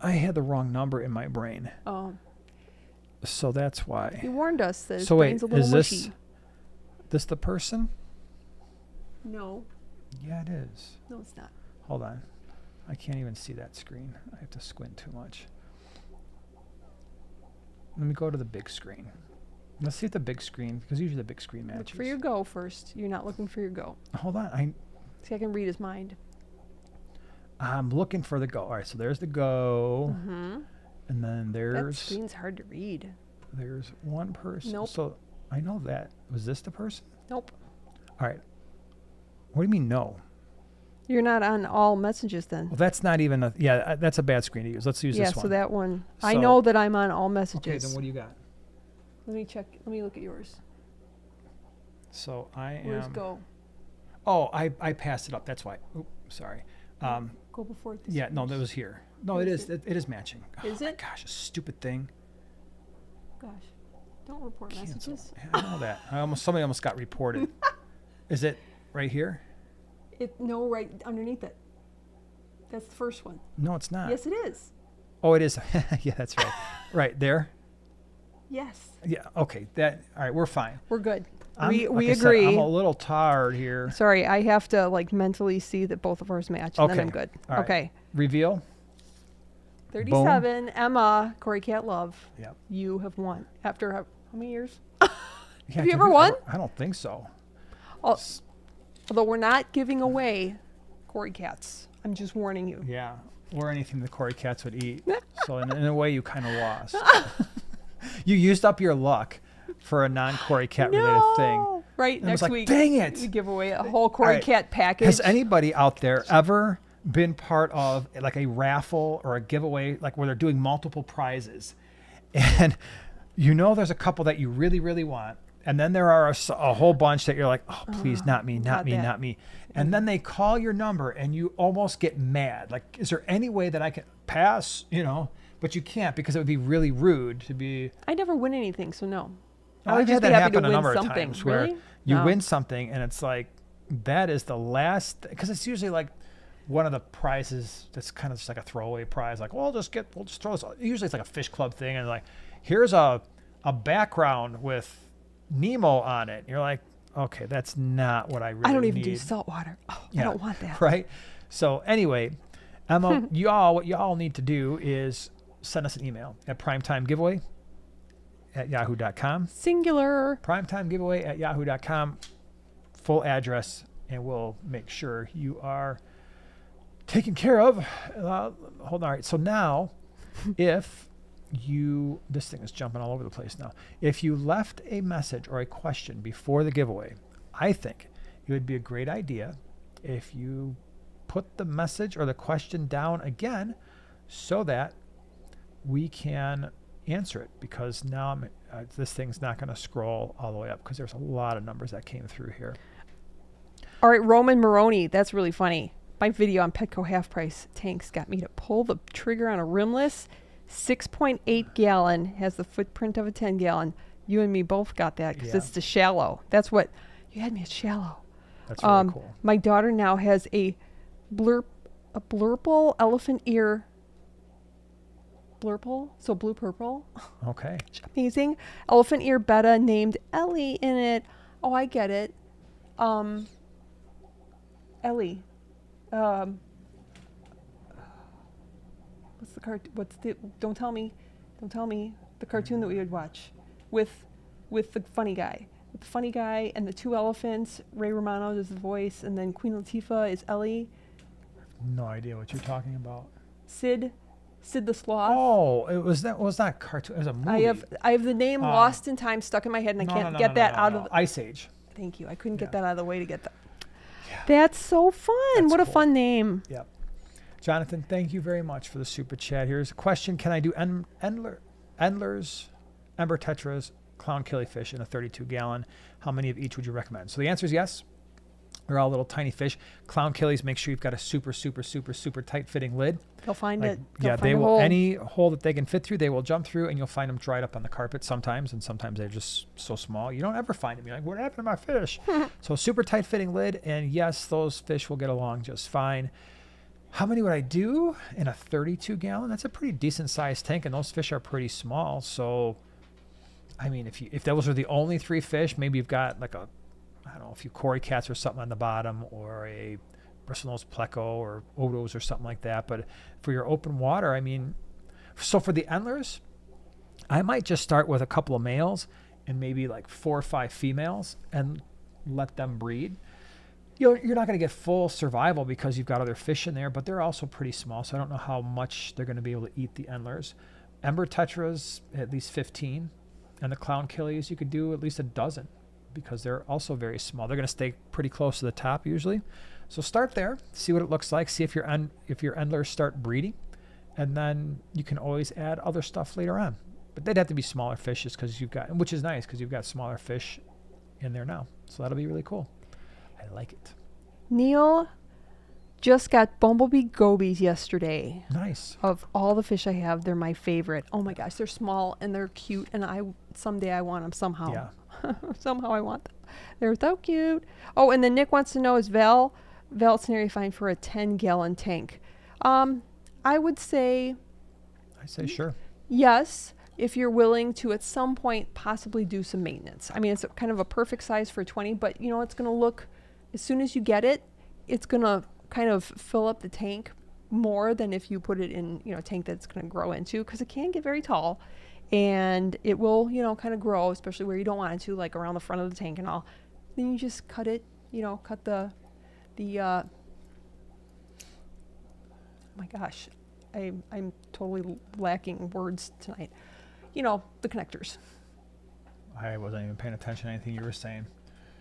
I had the wrong number in my brain. Oh. So that's why. He warned us that his so wait, brain's a little is mushy. this the person? No. Yeah, it is. No, it's not. Hold on. I can't even see that screen. I have to squint too much. Let me go to the big screen. Let's see if the big screen, because usually the big screen matches. Look for your go first. You're not looking for your go. Hold on. See, I can read his mind. I'm looking for the go. All right, so there's the go. Mm-hmm. And then there's... That screen's hard to read. There's one person. Nope. So I know that. Was this the person? Nope. All right. What do you mean no? You're not on all messages then. Well, that's not even a... Yeah, that's a bad screen to use. Let's use this one. Yeah, so that one... I know that I'm on all messages. Okay, then what do you got? Let me check. Let me look at yours. So I am... Where's go? Oh, I passed it up. That's why. Oops, sorry. Go before it. Yeah, no, that was here. No, it is. It is matching. Is oh it? My gosh, a stupid thing. Gosh. Don't report messages. I know that. Somebody almost got reported. Is it right here? No, right underneath it. That's the first one. No, it's not. Yes, it is. Oh, it is. Yeah, that's right. Right there. Yes. Yeah. Okay. All right. We're fine. We're good. We agree. I'm a little tired here. Sorry, I have to mentally see that both of ours match, and then I'm good. All right. Okay. Reveal. 37. Boom. Emma, Corey Cat Love. Yep. You have won after how many years? Yeah, have you ever won? I don't think so. Although we're not giving away Corey Cats. I'm just warning you. Yeah. Or anything the Corey Cats would eat. So in a way, you kind of lost. You used up your luck for a non-Corey Cat related thing. Right. And next week, dang it. we give away a whole Corey Cat package. Has anybody out there ever been part of like a raffle or a giveaway, like where they're doing multiple prizes, and there's a couple that you really, really want, and then there are a whole bunch that you're like, oh, please, not me, not me. And then they call your number and you almost get mad. Like, is there any way that I can pass, but you can't, because it would be really rude to be. I never win anything, so no. I've had that happen a number of times where you win something and it's like, that is the last, because it's usually like one of the prizes that's kind of just like a throwaway prize. Like, well, we'll just throw this. Usually it's like a fish club thing. And like, here's a background with Nemo on it. And you're like, okay, that's not what I really need. I don't even do saltwater. Oh, yeah, I don't want that. Right. So anyway, Emma, what y'all need to do is send us an email at primetimegiveaway@yahoo.com. Singular. primetimegiveaway@yahoo.com. Full address, and we'll make sure you are taken care of. Hold on. All right. So now, this thing is jumping all over the place now. If you left a message or a question before the giveaway, I think it would be a great idea if you put the message or the question down again so that we can answer it, because now this thing's not going to scroll all the way up because there's a lot of numbers that came through here. All right, Roman Maroney, that's really funny. My video on Petco half price tanks got me to pull the trigger on a rimless 6.8 gallon, has the footprint of a 10 gallon. You and me both got that because it's the shallow. That's what you had me at, shallow. That's really cool. My daughter now has a blurple elephant ear. Blurple, so blue purple. Okay. Amazing. Elephant ear betta named Ellie in it. Oh, I get it. Ellie. Don't tell me the cartoon that we would watch with the funny guy. With the funny guy and the two elephants. Ray Romano does the voice, and then Queen Latifah is Ellie. No idea what you're talking about. Sid the Sloth. Oh, it was not cartoon. It was a movie. I have the name Lost in Time stuck in my head, and I can't get that out of Ice Age. Thank you. I couldn't get that out of the way to get that. Yeah. That's so fun. That's what cool. A fun name. Yep. Jonathan, thank you very much for the super chat. Here's a question. Can I do endlers, ember tetras, clown killifish in a 32-gallon? How many of each would you recommend? So the answer is yes. They're all little tiny fish. Clown killies, make sure you've got a super, super, super, super tight-fitting lid. They'll find it. They will. Any hole that they can fit through, they will jump through, and you'll find them dried up on the carpet sometimes, and sometimes they're just so small. You don't ever find them. You're like, what happened to my fish? So super tight-fitting lid, and yes, those fish will get along just fine. How many would I do in a 32-gallon? That's a pretty decent-sized tank, and those fish are pretty small. So, I mean, if those are the only 3 fish, maybe you've got like a few Cory cats or something on the bottom, or a bristlenose pleco or odos or something like that. But for your open water, I mean, so for the endlers, I might just start with a couple of males and maybe like 4 or 5 females and let them breed. You're not going to get full survival because you've got other fish in there, but they're also pretty small, so I don't know how much they're going to be able to eat the endlers. Ember tetras, at least 15, and the clown killies, you could do at least a dozen, because they're also very small. They're going to stay pretty close to the top usually. So start there, see what it looks like, see if your endlers start breeding, and then you can always add other stuff later on. But they'd have to be smaller fishes, which is nice because you've got smaller fish in there now. So that'll be really cool. I like it. Neil Just got bumblebee gobies yesterday. Nice. Of all the fish I have, they're my favorite. Oh my gosh, they're small and they're cute, and someday I want them somehow. Yeah. Somehow I want them. They're so cute. Oh, and then Nick wants to know, is Val scenario fine for a 10-gallon tank? I would say... I say sure. Yes, if you're willing to at some point possibly do some maintenance. I mean, it's kind of a perfect size for 20, but you know, it's going to look, as soon as you get it, it's going to kind of fill up the tank more than if you put it in, you know, a tank that's going to grow into, because it can get very tall and it will, you know, kind of grow, especially where you don't want it to, like around the front of the tank and all. Then you just cut it, you know, cut the oh my gosh, I'm totally lacking words tonight. You know, the connectors. I wasn't even paying attention to anything you were saying.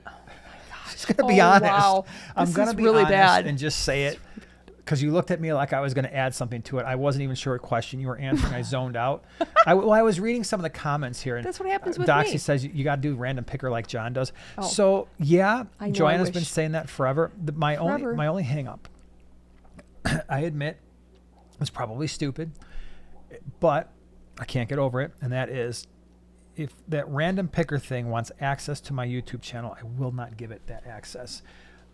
Oh my gosh. Just gonna be honest. Wow. I'm gonna be really honest bad. and just say it, because you looked at me like I was gonna add something to it. I wasn't even sure what question you were answering. I zoned out. I was reading some of the comments here, and that's what happens with Doxy me. says you got to do random picker like John does. Oh. So yeah, I know, Joanna's been saying that forever. My only hang up, I admit, was probably stupid, but I can't get over it, and that is, if that random picker thing wants access to my YouTube channel, I will not give it that access,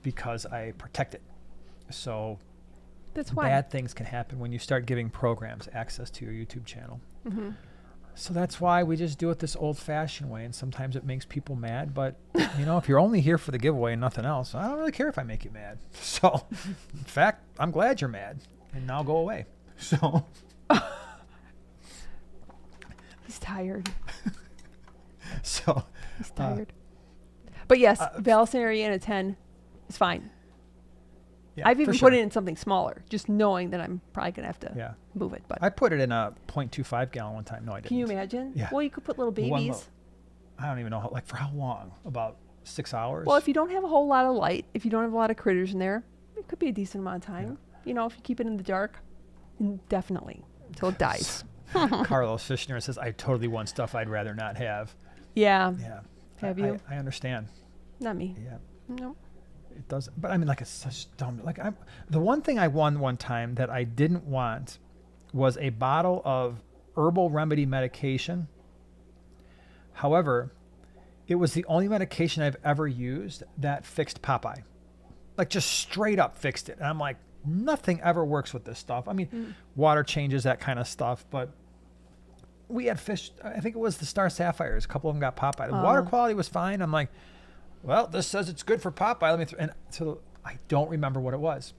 because I protect it. So that's why bad things can happen when you start giving programs access to your YouTube channel. Mm-hmm. So that's why we just do it this old-fashioned way, and sometimes it makes people mad, but you know, if you're only here for the giveaway and nothing else, I don't really care if I make you mad. So in fact, I'm glad you're mad, and now go away. So he's tired. So he's tired. But yes, Val scenario in a 10 is fine. Yeah, I've even put it in something smaller, just knowing that I'm probably gonna have to move it. But I put it in a 0.25 gallon one time. No, I didn't. Can you imagine? Yeah. Well, you could put little babies. I don't even know like for how long? About 6 hours. Well, if you don't have a whole lot of light, if you don't have a lot of critters in there, it could be a decent amount of time. Yeah. You know, if you keep it in the dark, indefinitely until it dies. Carlos Fishner says, I totally want stuff I'd rather not have. Yeah. Yeah. Have you? I understand. Not me. Yeah. No. It doesn't. But I mean, like, it's such dumb. Like, the one thing I won one time that I didn't want was a bottle of herbal remedy medication. However, it was the only medication I've ever used that fixed Popeye. Like, just straight up fixed it. And I'm like, nothing ever works with this stuff. I mean, water changes, that kind of stuff. But we had fish. I think it was the Star Sapphires. A couple of them got Popeye. The water quality was fine. I'm like, well, this says it's good for Popeye. Let me and so I don't remember what it was,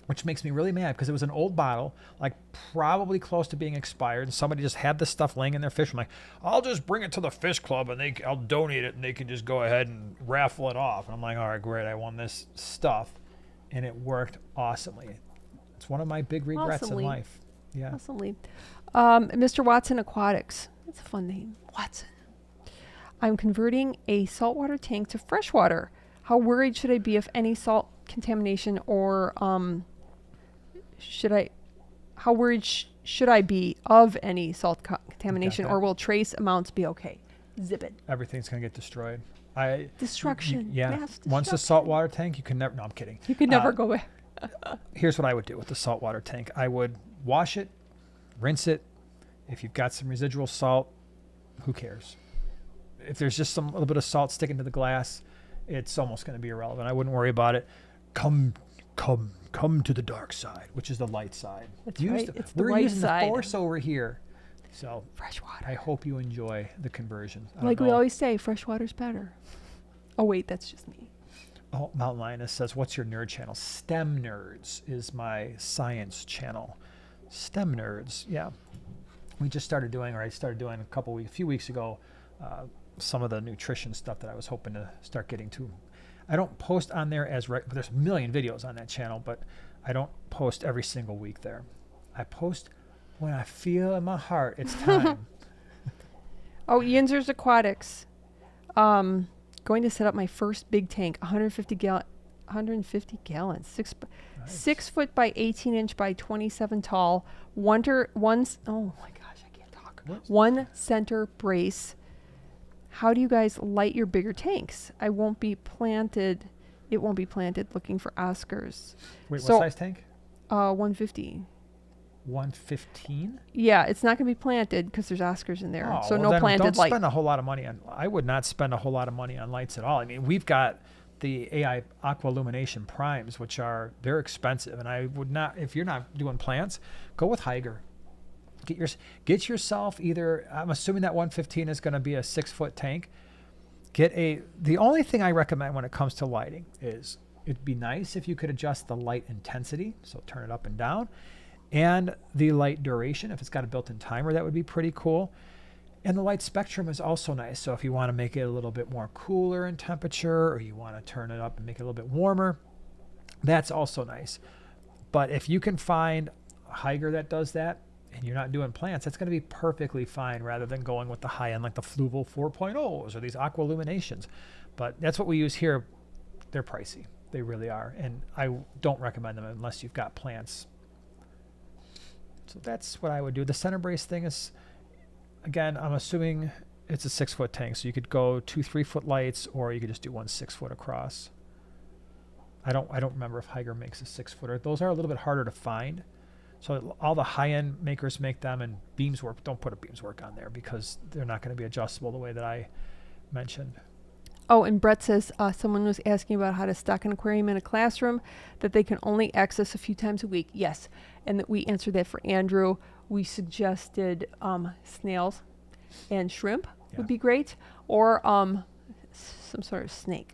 which makes me really mad, because it was an old bottle, like probably close to being expired, and somebody just had this stuff laying in their fish. I'm like, I'll just bring it to the fish club and I'll donate it, and they can just go ahead and raffle it off. And I'm like, all right, great, I won this stuff, and it worked awesomely. It's one of my big regrets in life. Yeah. Awesomely. Mr. Watson Aquatics. That's a fun name. Watson. I'm converting a saltwater tank to freshwater. How worried should I be of any salt contamination, or how worried should I be of any salt contamination, or will trace amounts be okay? Zip it. Everything's going to get destroyed. Destruction. Yeah. Mass destruction. Once a saltwater tank, you can never, no, I'm kidding. You can never go back. Here's what I would do with the saltwater tank. I would wash it, rinse it. If you've got some residual salt, who cares? If there's just a little bit of salt sticking to the glass, it's almost going to be irrelevant. I wouldn't worry about it. Come to the dark side, which is the light side. That's right. It's the we're light using side. the force over here. So fresh water. I hope you enjoy the conversion. Like we always say, fresh water's better. Oh wait, that's just me. Oh, Mountain Lioness says, what's your nerd channel? STEM Nerds is my science channel. STEM Nerds, yeah. We just started doing, or I started doing a few weeks ago, some of the nutrition stuff that I was hoping to start getting to. I don't post on there but there's a million videos on that channel, but I don't post every single week there. I post when I feel in my heart it's time. Oh, Yinzer's Aquatics. Going to set up my first big tank, 150 gallons, 6 foot by 18 inch by 27 tall. Oh my gosh, I can't talk. What? 1 center brace. How do you guys light your bigger tanks? I won't be planted it won't be planted. Looking for Oscars. Wait, what size tank? 150. 115? Yeah, it's not going to be planted because there's Oscars in there. Oh, so well, no planted light. Don't spend a whole lot of money on. I would not spend a whole lot of money on lights at all. I mean, we've got the AI Aqua Illumination Primes, which they're expensive, and I would not. If you're not doing plants, go with Haiger. Get yourself either. I'm assuming that 115 is going to be a 6-foot tank. The only thing I recommend when it comes to lighting is it'd be nice if you could adjust the light intensity, so turn it up and down, and the light duration. If it's got a built-in timer, that would be pretty cool. And the light spectrum is also nice. So if you want to make it a little bit more cooler in temperature, or you want to turn it up and make it a little bit warmer, that's also nice. But if you can find a Haiger that does that, and you're not doing plants, that's going to be perfectly fine rather than going with the high end like the Fluval 4.0s or these Aqua Illuminations. But that's what we use here. They're pricey. They really are. And I don't recommend them unless you've got plants. So that's what I would do. The center brace thing is, again, I'm assuming it's a 6-foot tank. So you could go 2 3-foot lights, or you could just do 1 6-foot across. I don't remember if Haiger makes a 6-footer. Those are a little bit harder to find. So all the high-end makers make them, and Beamswork, don't put a Beamswork on there because they're not going to be adjustable the way that I mentioned. Oh, and Brett says someone was asking about how to stock an aquarium in a classroom that they can only access a few times a week. Yes, and that we answered that for Andrew. We suggested snails and shrimp would be great, or some sort of snake.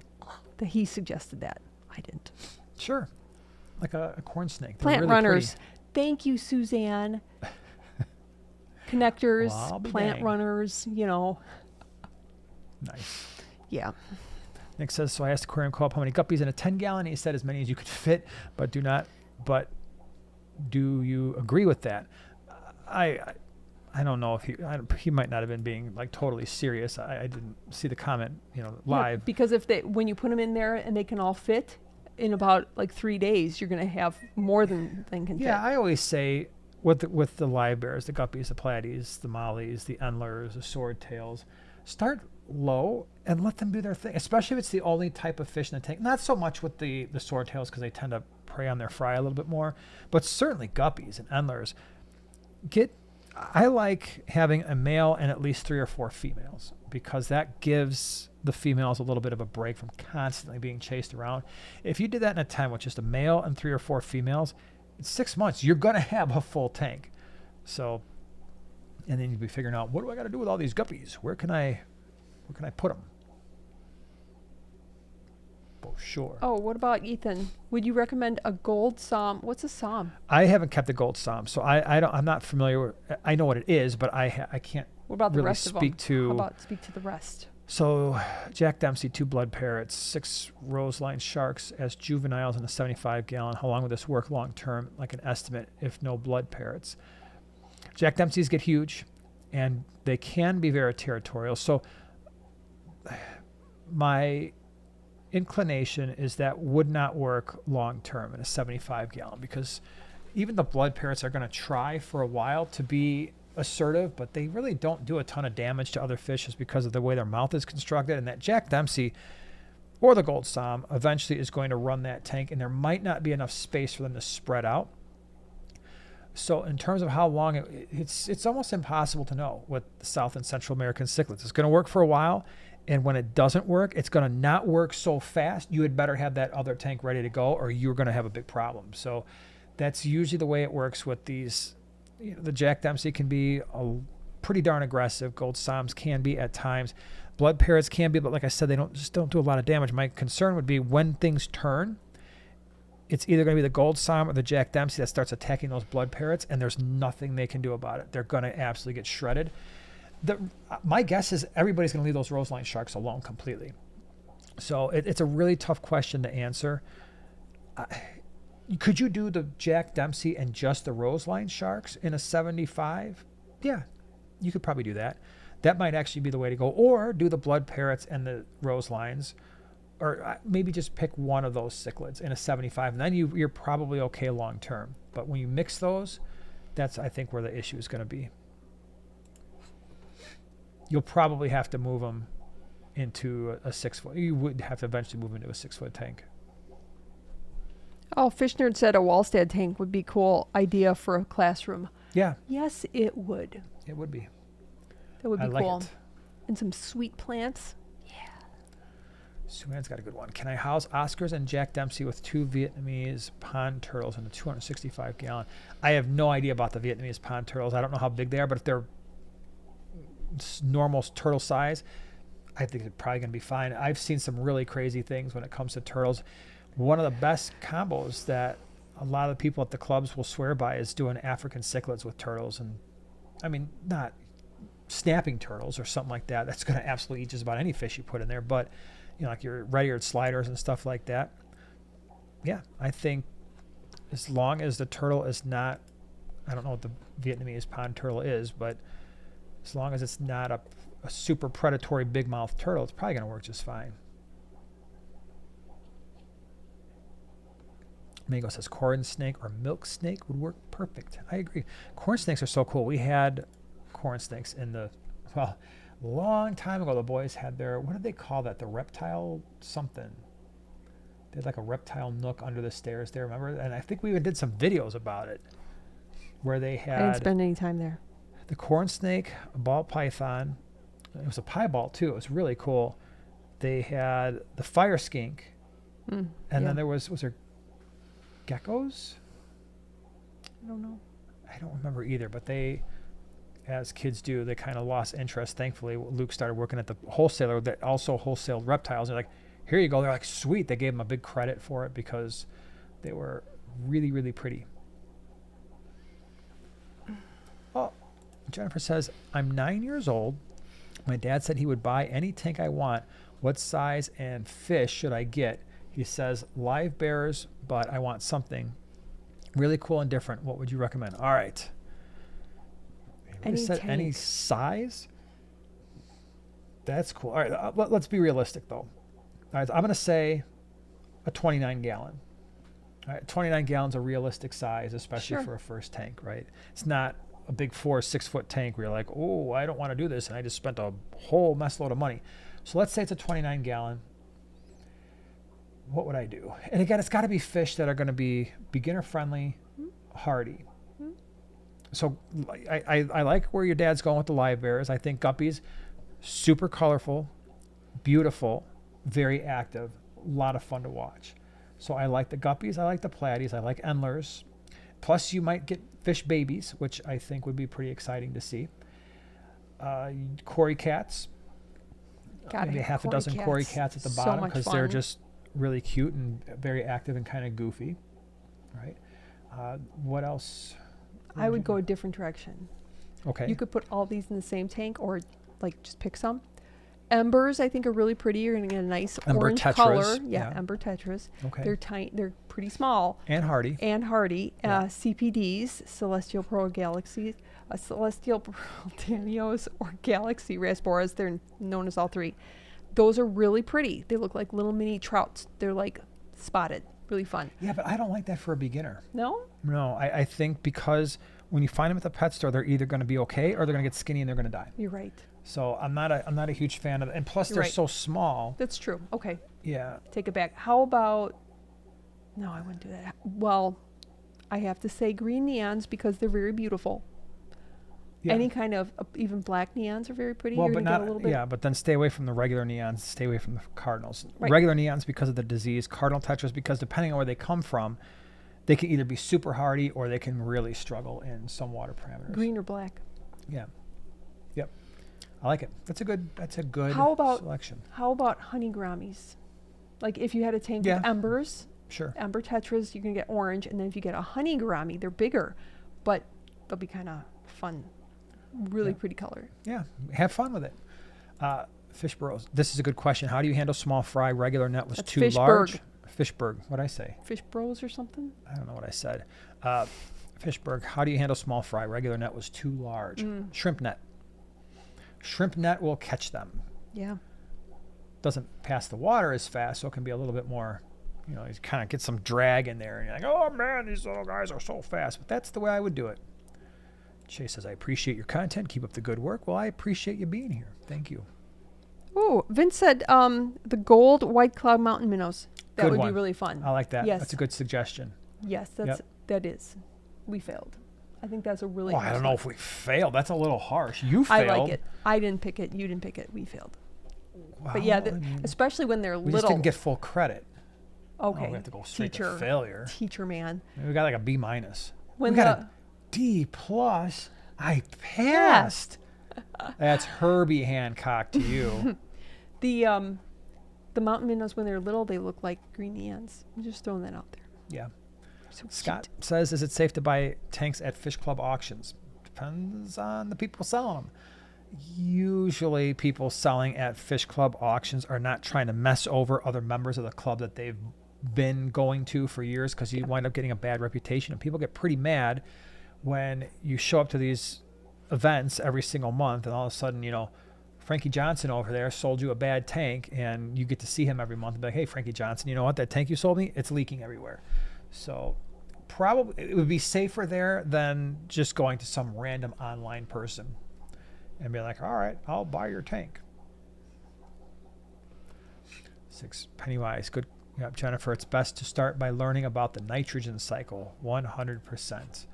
That he suggested that. I didn't. Sure, like a corn snake. They're Plant really runners. pretty. Thank you, Suzanne. Connectors, well, plant runners, Nice. Yeah. Nick says, so I asked Aquarium Co-op how many guppies in a 10-gallon. He said as many as you could fit, but do you agree with that? I don't know if he might not have been being like totally serious. I didn't see the comment, live. Yeah, because when you put them in there and they can all fit, in about like 3 days, you're going to have more than can fit. Yeah, I always say with the live bears, the guppies, the platies, the mollies, the endlers, the swordtails, start low and let them do their thing, especially if it's the only type of fish in the tank. Not so much with the swordtails because they tend to prey on their fry a little bit more, but certainly guppies and endlers. I like having a male and at least 3 or 4 females because that gives the females a little bit of a break from constantly being chased around. If you did that in a time with just a male and 3 or 4 females, in 6 months, you're going to have a full tank. So, and then you'd be figuring out, what do I got to do with all these guppies? Where can I put them? Oh, sure. Oh, what about Ethan? Would you recommend a gold som? What's a som? I haven't kept a gold som, so I'm not familiar with. I know what it is, but I can't. What about really the rest speak of them? to. How about speak to the rest? So, Jack Dempsey, 2 blood parrots, 6 roseline sharks as juveniles in a 75-gallon. How long would this work long term? Like an estimate, if no blood parrots. Jack Dempseys get huge, and they can be very territorial. So, my inclination is that would not work long term in a 75-gallon because even the blood parrots are going to try for a while to be assertive, but they really don't do a ton of damage to other fishes because of the way their mouth is constructed. And that Jack Dempsey or the gold som eventually is going to run that tank, and there might not be enough space for them to spread out. So in terms of how long it's almost impossible to know with the South and Central American cichlids. It's going to work for a while, and when it doesn't work, it's going to not work so fast. You had better have that other tank ready to go, or you're going to have a big problem. So that's usually the way it works with these. The Jack Dempsey can be pretty darn aggressive. Gold soms can be at times. Blood parrots can be, but like I said, they don't do a lot of damage. My concern would be when things turn, it's either going to be the gold som or the Jack Dempsey that starts attacking those blood parrots, and there's nothing they can do about it. They're going to absolutely get shredded. My guess is everybody's going to leave those roseline sharks alone completely. So it's a really tough question to answer. Could you do the Jack Dempsey and just the roseline sharks in a 75? Yeah, you could probably do that. That might actually be the way to go. Or do the blood parrots and the roselines, or maybe just pick one of those cichlids in a 75, and then you're probably okay long term. But when you mix those, that's, I think, where the issue is going to be. You'll probably have to move them into a 6-foot. You would have to eventually move into a 6-foot tank. Oh, Fish Nerd said a Wallstad tank would be a cool idea for a classroom. Yeah. Yes, it would. It would be. That would be cool. Like it. And some sweet plants. Yeah. Suan's got a good one. Can I house Oscars and Jack Dempsey with 2 Vietnamese pond turtles in a 265 gallon? I have no idea about the Vietnamese pond turtles. I don't know how big they are, but if they're normal turtle size, I think it's probably going to be fine. I've seen some really crazy things when it comes to turtles. One of the best combos that a lot of the people at the clubs will swear by is doing African cichlids with turtles. And I mean, not snapping turtles or something like that. That's going to absolutely eat just about any fish you put in there. But, you know, like your red-eared sliders and stuff like that. Yeah, I think as long as the turtle is not, I don't know what the Vietnamese pond turtle is, but as long as it's not a super predatory big mouth turtle, it's probably going to work just fine. Mango says corn snake or milk snake would work perfect. I agree. Corn snakes are so cool. We had corn snakes in the, well, a long time ago. The boys had their, what did they call that? The reptile something. They had like a reptile nook under the stairs there, remember? And I think we even did some videos about it where they had. I didn't spend any time there. The corn snake, a ball python. It was a piebald too. It was really cool. They had the fire skink. And then there was there geckos? I don't know. I don't remember either, but they, as kids do, they kind of lost interest. Thankfully, Luke started working at the wholesaler that also wholesaled reptiles. They're like, here you go. They're like, sweet. They gave him a big credit for it because they were really, really pretty. Oh, Jennifer says, I'm 9 years old. My dad said he would buy any tank I want. What size and fish should I get? He says live bears, but I want something really cool and different. What would you recommend? All right. Any size? That's cool. All right. Let's be realistic, though. All right. I'm going to say a 29 gallon. All right. 29 gallons a realistic size, especially for a first tank, right? It's not a big 4 or 6 foot tank where you're like, oh, I don't want to do this. And I just spent a whole mess load of money. So let's say it's a 29 gallon. What would I do? And again, it's got to be fish that are going to be beginner friendly, hardy. So I like where your dad's going with the live bears. I think guppies, super colorful, beautiful, very active, a lot of fun to watch. So I like the guppies. I like the platies. I like endlers. Plus you might get fish babies, which I think would be pretty exciting to see. Cory cats. Maybe half a dozen Cory cats at the bottom because they're just really cute and very active and kind of goofy, right? What else? I would go a different direction. Okay. You could put all these in the same tank or like just pick some. Embers, I think, are really pretty. You're going to get a nice orange color. Yeah, ember tetras. Okay. They're tiny. They're pretty small. And hardy. Yeah. CPDs, Celestial Pearl Galaxies, Celestial Pearl Danios, or Galaxy Rasboras. They're known as all three. Those are really pretty. They look like little mini trouts. They're like spotted. Really fun. Yeah, but I don't like that for a beginner. No? No, I think because when you find them at the pet store, they're either going to be okay or they're going to get skinny and they're going to die. You're right. So I'm not a huge fan of it. And plus they're so small. That's true. Okay. Yeah. Take it back. How about, no, I wouldn't do that. Well, I have to say green neons because they're very beautiful. Yeah. Any kind of, even black neons are very pretty. Well, but not, but then stay away from the regular neons, stay away from the cardinals. Right. Regular neons because of the disease, cardinal tetras because depending on where they come from, they can either be super hardy or they can really struggle in some water parameters. Green or black. Yeah. Yep. I like it. That's a good selection. How about honey grammies? Like if you had a tank with embers, ember tetras, you can get orange, and then if you get a honey grammy, they're bigger, but they'll be kind of fun. Really pretty color. Yeah, have fun with it. Fish burrows. This is a good question. How do you handle small fry? Regular net was too large. Fishberg. What'd I say? Fish burrows or something? I don't know what I said. Fishberg. How do you handle small fry? Regular net was too large. Shrimp net. Shrimp net will catch them. Yeah. Doesn't pass the water as fast, so it can be a little bit more, you kind of get some drag in there. And you're like, oh, man, these little guys are so fast. But that's the way I would do it. Chase says, I appreciate your content. Keep up the good work. Well, I appreciate you being here. Thank you. Oh, Vince said the gold White Cloud Mountain minnows. That would be really fun. I like that. Yes. That's a good suggestion. Yes, that is. We failed. I think that's a really. I don't know if we failed. That's a little harsh. You failed. I like it. I didn't pick it. You didn't pick it. We failed. Wow, but yeah, especially when they're little. We just didn't get full credit. Okay. We have to go straight to failure. Teacher man. We got like a B-. When we got a D+. I passed. That's Herbie Hancock to you. The mountain minnows, when they're little, they look like green ants. I'm just throwing that out there. Yeah. So Scott says, is it safe to buy tanks at fish club auctions? Depends on the people selling them. Usually people selling at fish club auctions are not trying to mess over other members of the club that they've been going to for years, because you wind up getting a bad reputation, and people get pretty mad when you show up to these events every single month and all of a sudden, Frankie Johnson over there sold you a bad tank, and you get to see him every month and be like, hey, Frankie Johnson, you know what? That tank you sold me, it's leaking everywhere. So probably it would be safer there than just going to some random online person and be like, all right, I'll buy your tank. 6 Pennywise. Good. Yep, Jennifer, it's best to start by learning about the nitrogen cycle. 100%.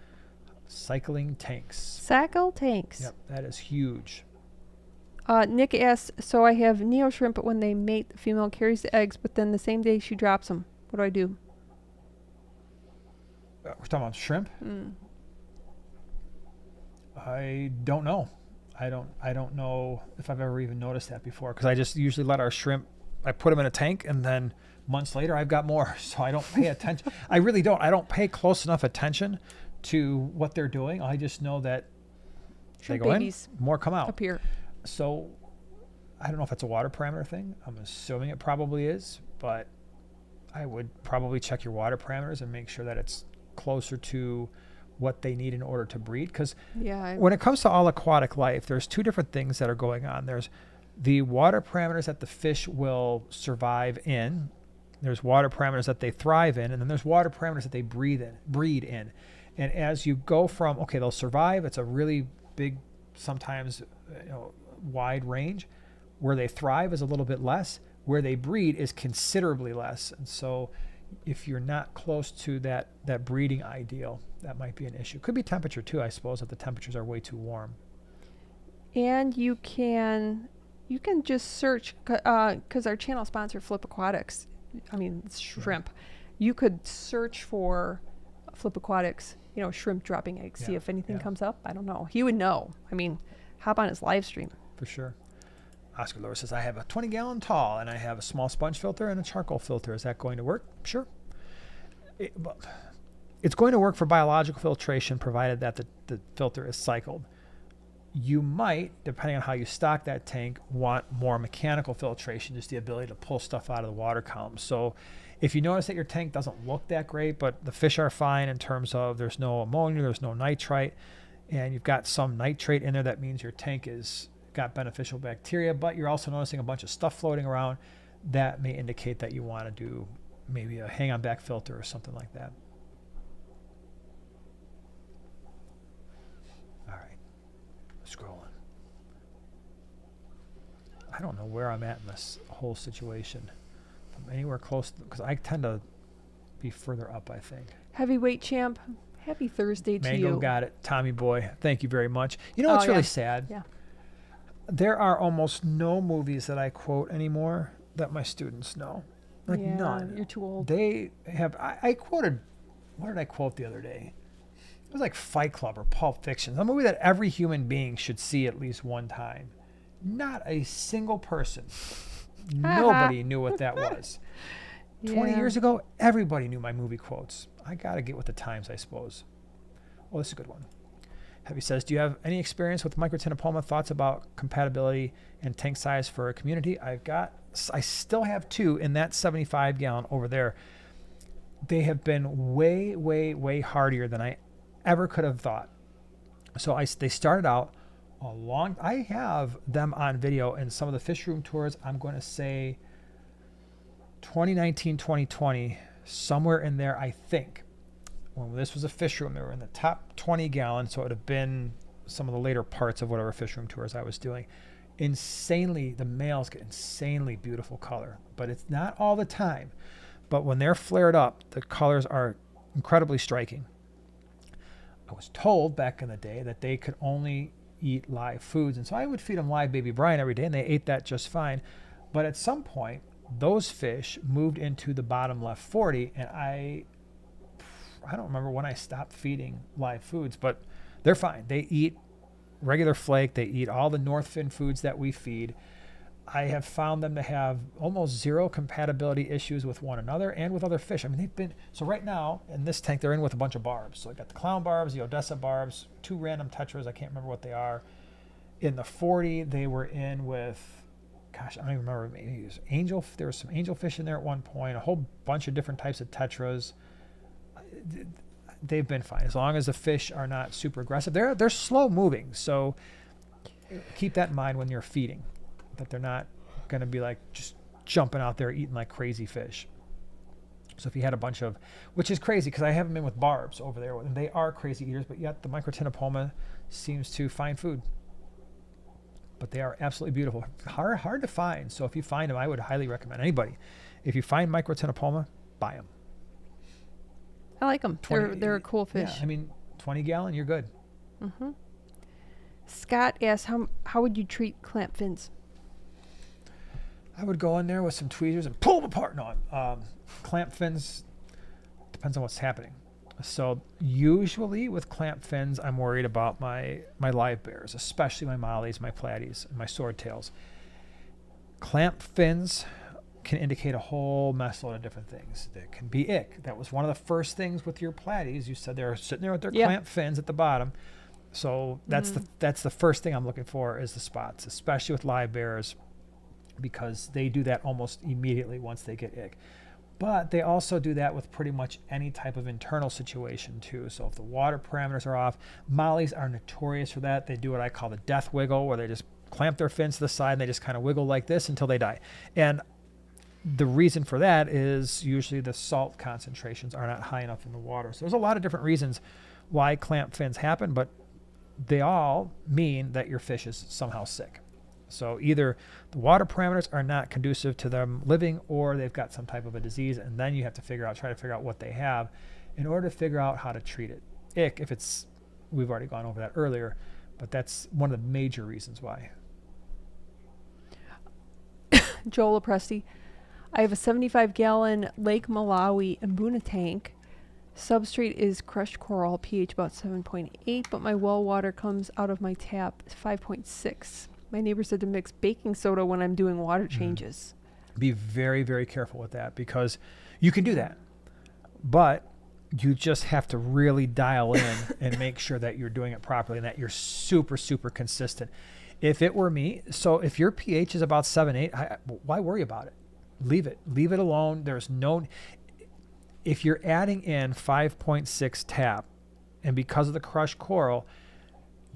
Cycling tanks. Cycle tanks. Yep, that is huge. Nick asks, so I have neo shrimp, but when they mate, the female carries the eggs, but then the same day she drops them. What do I do? We're talking about shrimp? I don't know. I don't know if I've ever even noticed that before, because I just usually let our shrimp, I put them in a tank, and then months later I've got more, so I don't pay attention. I really don't. I don't pay close enough attention to what they're doing. I just know that shrimp they go babies in, more come out. Appear. So I don't know if it's a water parameter thing. I'm assuming it probably is, but I would probably check your water parameters and make sure that it's closer to what they need in order to breed. Because when it comes to all aquatic life, there's two different things that are going on. There's the water parameters that the fish will survive in. There's water parameters that they thrive in, and then there's water parameters that they breed in. And as you go from, okay, they'll survive, it's a really big, sometimes wide range. Where they thrive is a little bit less. Where they breed is considerably less. And so if you're not close to that breeding ideal, that might be an issue. Could be temperature too, I suppose, if the temperatures are way too warm. And you can just search, because our channel sponsor, Flip Aquatics, shrimp. You could search for Flip Aquatics, shrimp dropping eggs, see if anything comes up. I don't know. He would know. Hop on his live stream. For sure. Oscar Lewis says, I have a 20-gallon tall, and I have a small sponge filter and a charcoal filter. Is that going to work? Sure. It's going to work for biological filtration, provided that the filter is cycled. You might, depending on how you stock that tank, want more mechanical filtration, just the ability to pull stuff out of the water column. So if you notice that your tank doesn't look that great, but the fish are fine in terms of there's no ammonia, there's no nitrite, and you've got some nitrate in there, that means your tank is got beneficial bacteria, but you're also noticing a bunch of stuff floating around, that may indicate that you want to do maybe a hang on back filter or something like that. All right, scrolling. I don't know where I'm at in this whole situation. I'm anywhere close, because I tend to be further up, I think. Heavyweight champ, happy Thursday to you. Mango got it. Tommy boy, thank you very much. You know what's really sad? Yeah. There are almost no movies that I quote anymore that my students know. None. You're too old. They have, I quoted, what did I quote the other day? It was like Fight Club or Pulp Fiction, a movie that every human being should see at least one time. Not a single person. Nobody knew what that was. 20 years ago, everybody knew my movie quotes. I got to get with the times, I suppose. Oh, this is a good one. Heavy says, do you have any experience with microtinopoma? Thoughts about compatibility and tank size for a community? I still have 2 in that 75-gallon over there. They have been way, way, way hardier than I ever could have thought. So they started out I have them on video in some of the fish room tours. I'm going to say 2019, 2020, somewhere in there, I think. When this was a fish room, they were in the top 20 gallons, so it would have been some of the later parts of whatever fish room tours I was doing. The males get insanely beautiful color, but it's not all the time. But when they're flared up, the colors are incredibly striking. I was told back in the day that they could only eat live foods. And so I would feed them live baby brine every day, and they ate that just fine. But at some point, those fish moved into the bottom left 40, and I don't remember when I stopped feeding live foods, but they're fine. They eat regular flake. They eat all the North Fin foods that we feed. I have found them to have almost zero compatibility issues with one another and with other fish. I mean, so right now in this tank, they're in with a bunch of barbs. So I got the clown barbs, the Odessa barbs, 2 random tetras. I can't remember what they are. In the 40, they were in with, gosh, I don't even remember. Maybe it was there was some angelfish in there at one point, a whole bunch of different types of tetras. They've been fine as long as the fish are not super aggressive. They're slow moving. So keep that in mind when you're feeding, that they're not going to be like just jumping out there eating like crazy fish. So if you had a bunch of, which is crazy because I have them in with barbs over there, and they are crazy eaters, but yet the Microtinopoma seems to find food. But they are absolutely beautiful. Hard to find. So if you find them, I would highly recommend anybody. If you find Microtinopoma, buy them. I like them. They're a cool fish. Yeah, I mean, 20 gallon, you're good. Mm-hmm. Scott asks, how would you treat clamp fins? I would go in there with some tweezers and pull them apart. No, clamp fins, depends on what's happening. So usually with clamp fins, I'm worried about my live bears, especially my mollies, my platies, and my swordtails. Clamp fins can indicate a whole mess load of different things. There can be ick. That was one of the first things with your platies. You said they're sitting there with their clamp fins at the bottom. So that's the first thing I'm looking for is the spots, especially with live bears, because they do that almost immediately once they get ick. But they also do that with pretty much any type of internal situation too. So if the water parameters are off, mollies are notorious for that. They do what I call the death wiggle, where they just clamp their fins to the side and they just kind of wiggle like this until they die. And the reason for that is usually the salt concentrations are not high enough in the water. So there's a lot of different reasons why clamp fins happen, but they all mean that your fish is somehow sick. So either the water parameters are not conducive to them living, or they've got some type of a disease, and then you have to try to figure out what they have in order to figure out how to treat it. Ick, we've already gone over that earlier, but that's one of the major reasons why. Joel Apresti, I have a 75-gallon Lake Malawi Mbuna tank. Substrate is crushed coral, pH about 7.8, but my well water comes out of my tap 5.6. My neighbor said to mix baking soda when I'm doing water changes. Be very, very careful with that, because you can do that, but you just have to really dial in and make sure that you're doing it properly and that you're super, super consistent. If it were me, so if your pH is about 7.8, why worry about it? Leave it alone. If you're adding in 5.6 tap, and because of the crushed coral,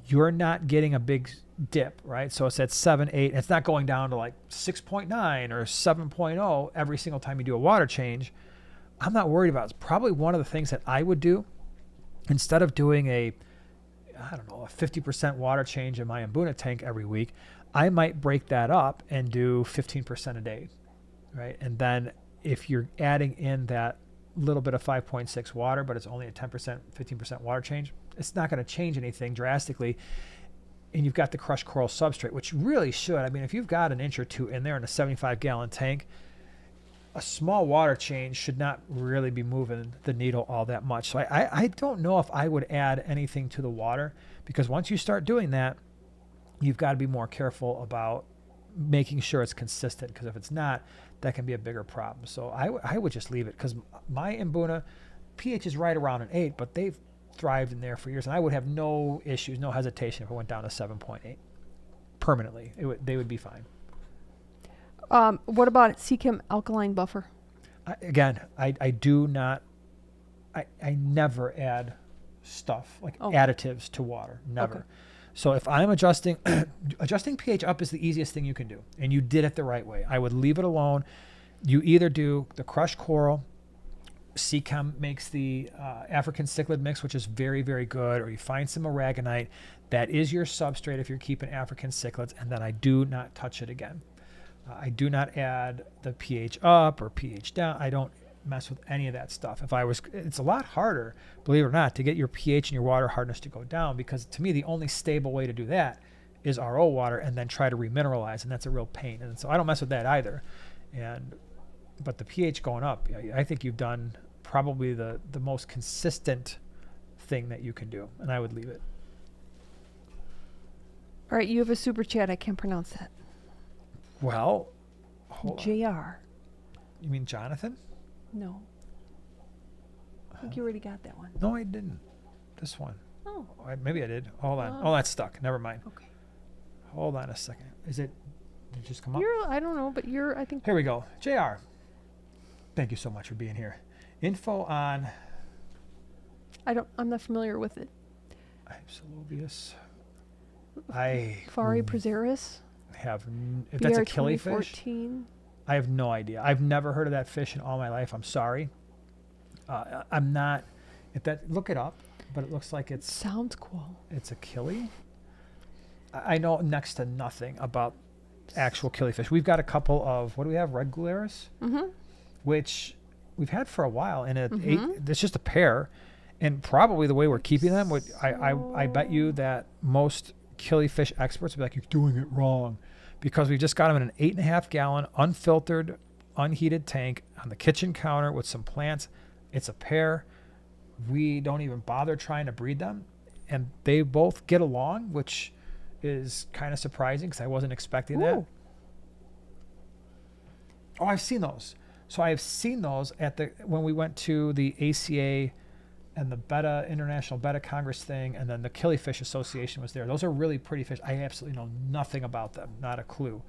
you're not getting a big dip, right? So it's at 7.8, and it's not going down to like 6.9 or 7.0 every single time you do a water change. I'm not worried about it. It's probably one of the things that I would do instead of doing a 50% water change in my Mbuna tank every week. I might break that up and do 15% a day, right? And then if you're adding in that little bit of 5.6 water, but it's only a 10%, 15% water change, it's not going to change anything drastically. And you've got the crushed coral substrate, which really should. I mean, if you've got an inch or two in there in a 75-gallon tank, a small water change should not really be moving the needle all that much. So I don't know if I would add anything to the water, because once you start doing that, you've got to be more careful about making sure it's consistent, because if it's not, that can be a bigger problem. So I would just leave it, because my Mbuna pH is right around an 8, but they've thrived in there for years, and I would have no issues, no hesitation if it went down to 7.8 permanently. They would be fine. What about Seachem alkaline buffer? I do not. I never add stuff like additives to water. Never. Okay. So if I'm adjusting pH up is the easiest thing you can do, and you did it the right way. I would leave it alone. You either do the crushed coral. Seachem makes the African cichlid mix, which is very, very good, or you find some aragonite. That is your substrate if you're keeping African cichlids, and then I do not touch it again. I do not add the pH up or pH down. I don't mess with any of that stuff. It's a lot harder, believe it or not, to get your pH and your water hardness to go down, because to me, the only stable way to do that is RO water and then try to remineralize, and that's a real pain. And so I don't mess with that either. But the pH going up, I think you've done probably the most consistent thing that you can do, and I would leave it. All right, you have a super chat. I can't pronounce that. Well, hold on. JR. You mean Jonathan? No. I think you already got that one. No, I didn't. This one. Oh. Maybe I did. Hold on. Oh, that's stuck. Never mind. Okay. Hold on a second. Did it just come up? I don't know, but I think. Here we go. JR. Thank you so much for being here. Info on. I'm not familiar with it. Absolubius. Fari Prazeris. If that's a killifish. 2014. I have no idea. I've never heard of that fish in all my life. I'm sorry. I'm not. Look it up, but it looks like it's. Sounds cool. It's a killie. I know next to nothing about actual killifish. We've got a couple of, what do we have? Red gularis, which we've had for a while, and it's just a pair, and probably the way we're keeping them would I bet you that most killifish experts would be like, you're doing it wrong, because we've just got them in an 8.5 gallon unfiltered, unheated tank on the kitchen counter with some plants. It's a pair. We don't even bother trying to breed them, and they both get along, which is kind of surprising because I wasn't expecting that. Oh, I've seen those. So I have seen those when we went to the ACA and the International Betta Congress thing, and then the Killifish Association was there. Those are really pretty fish. I absolutely know nothing about them, not a clue.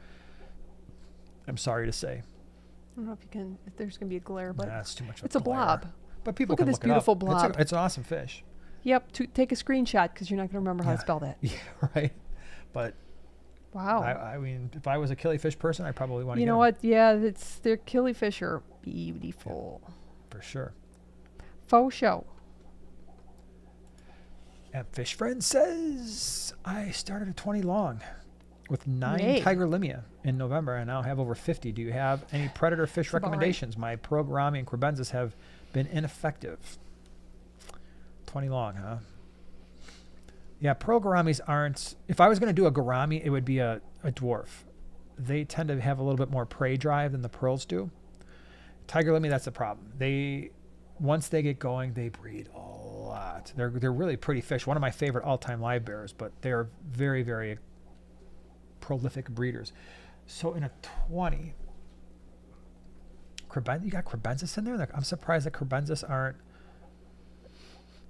I'm sorry to say. I don't know if there's going to be a glare, but that's too much of it's a blob. But people look can at this beautiful it up. blob. It's an awesome fish. Yep. Take a screenshot because you're not going to remember how to spell that. Yeah, right. But wow. I mean, if I was a killifish person, I probably want to. You know what? Yeah, their killifish are beautiful. Yeah, for sure. Faux show. And Fish Friend says, I started a 20 long with 9 tiger limia in November, and now have over 50. Do you have any predator fish recommendations? My pro gourami and crebensis have been ineffective. 20 long, huh? Yeah, pro gouramis aren't. If I was going to do a gourami, it would be a dwarf. They tend to have a little bit more prey drive than the pearls do. Tiger limia, that's the problem. Once they get going, they breed a lot. They're really pretty fish. One of my favorite all-time live bearers, but they're very, very prolific breeders. So in a 20, you got crebensis in there? I'm surprised that crebensis aren't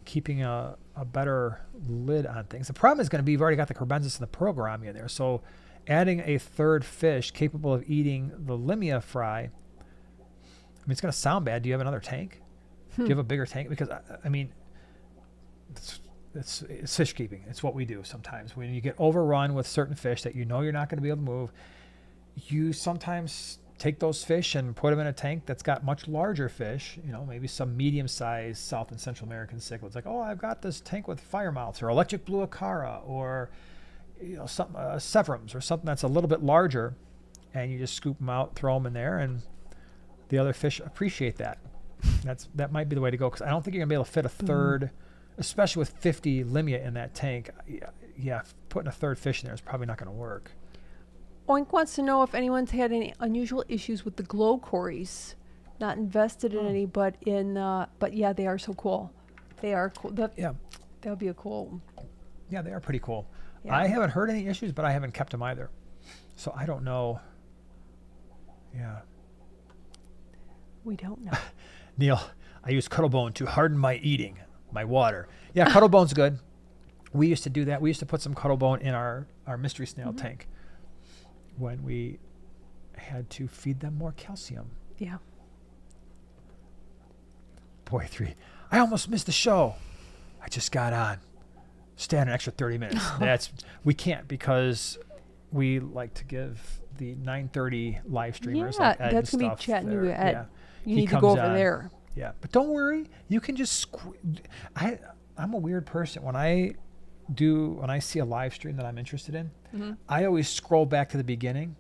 keeping a better lid on things. The problem is going to be you've already got the crebensis and the pearl gourami in there. So adding a third fish capable of eating the limia fry, I mean, it's going to sound bad. Do you have another tank? Do you have a bigger tank? Because, I mean, it's fish keeping. It's what we do sometimes. When you get overrun with certain fish that you know you're not going to be able to move, you sometimes take those fish and put them in a tank that's got much larger fish, maybe some medium-sized South and Central American cichlids. Like, I've got this tank with firemouths or electric blue acara or some severums or something that's a little bit larger, and you just scoop them out, throw them in there, and the other fish appreciate that. That might be the way to go, because I don't think you're going to be able to fit a third, especially with 50 limia in that tank. Yeah, putting a third fish in there is probably not going to work. Oink wants to know if anyone's had any unusual issues with the glow cories. Not invested in any, but yeah, they are so cool. They are cool. That'll be a cool. Yeah, they are pretty cool. Yeah. I haven't heard any issues, but I haven't kept them either. So I don't know. Yeah. We don't know. Neil, I use Cuttlebone to harden my water. Yeah, Cuttlebone's good. We used to do that. We used to put some Cuttlebone in our mystery snail tank when we had to feed them more calcium. Yeah. Boy, 3. I almost missed the show. I just got on. Stay on an extra 30 minutes. We can't, because we like to give the 9:30 live streamers like Ed that's and going to be chatting with Ed. Yeah. You need to go over there. Yeah, but don't worry. You can just I'm a weird person. When I see a live stream that I'm interested in, I always scroll back to the beginning.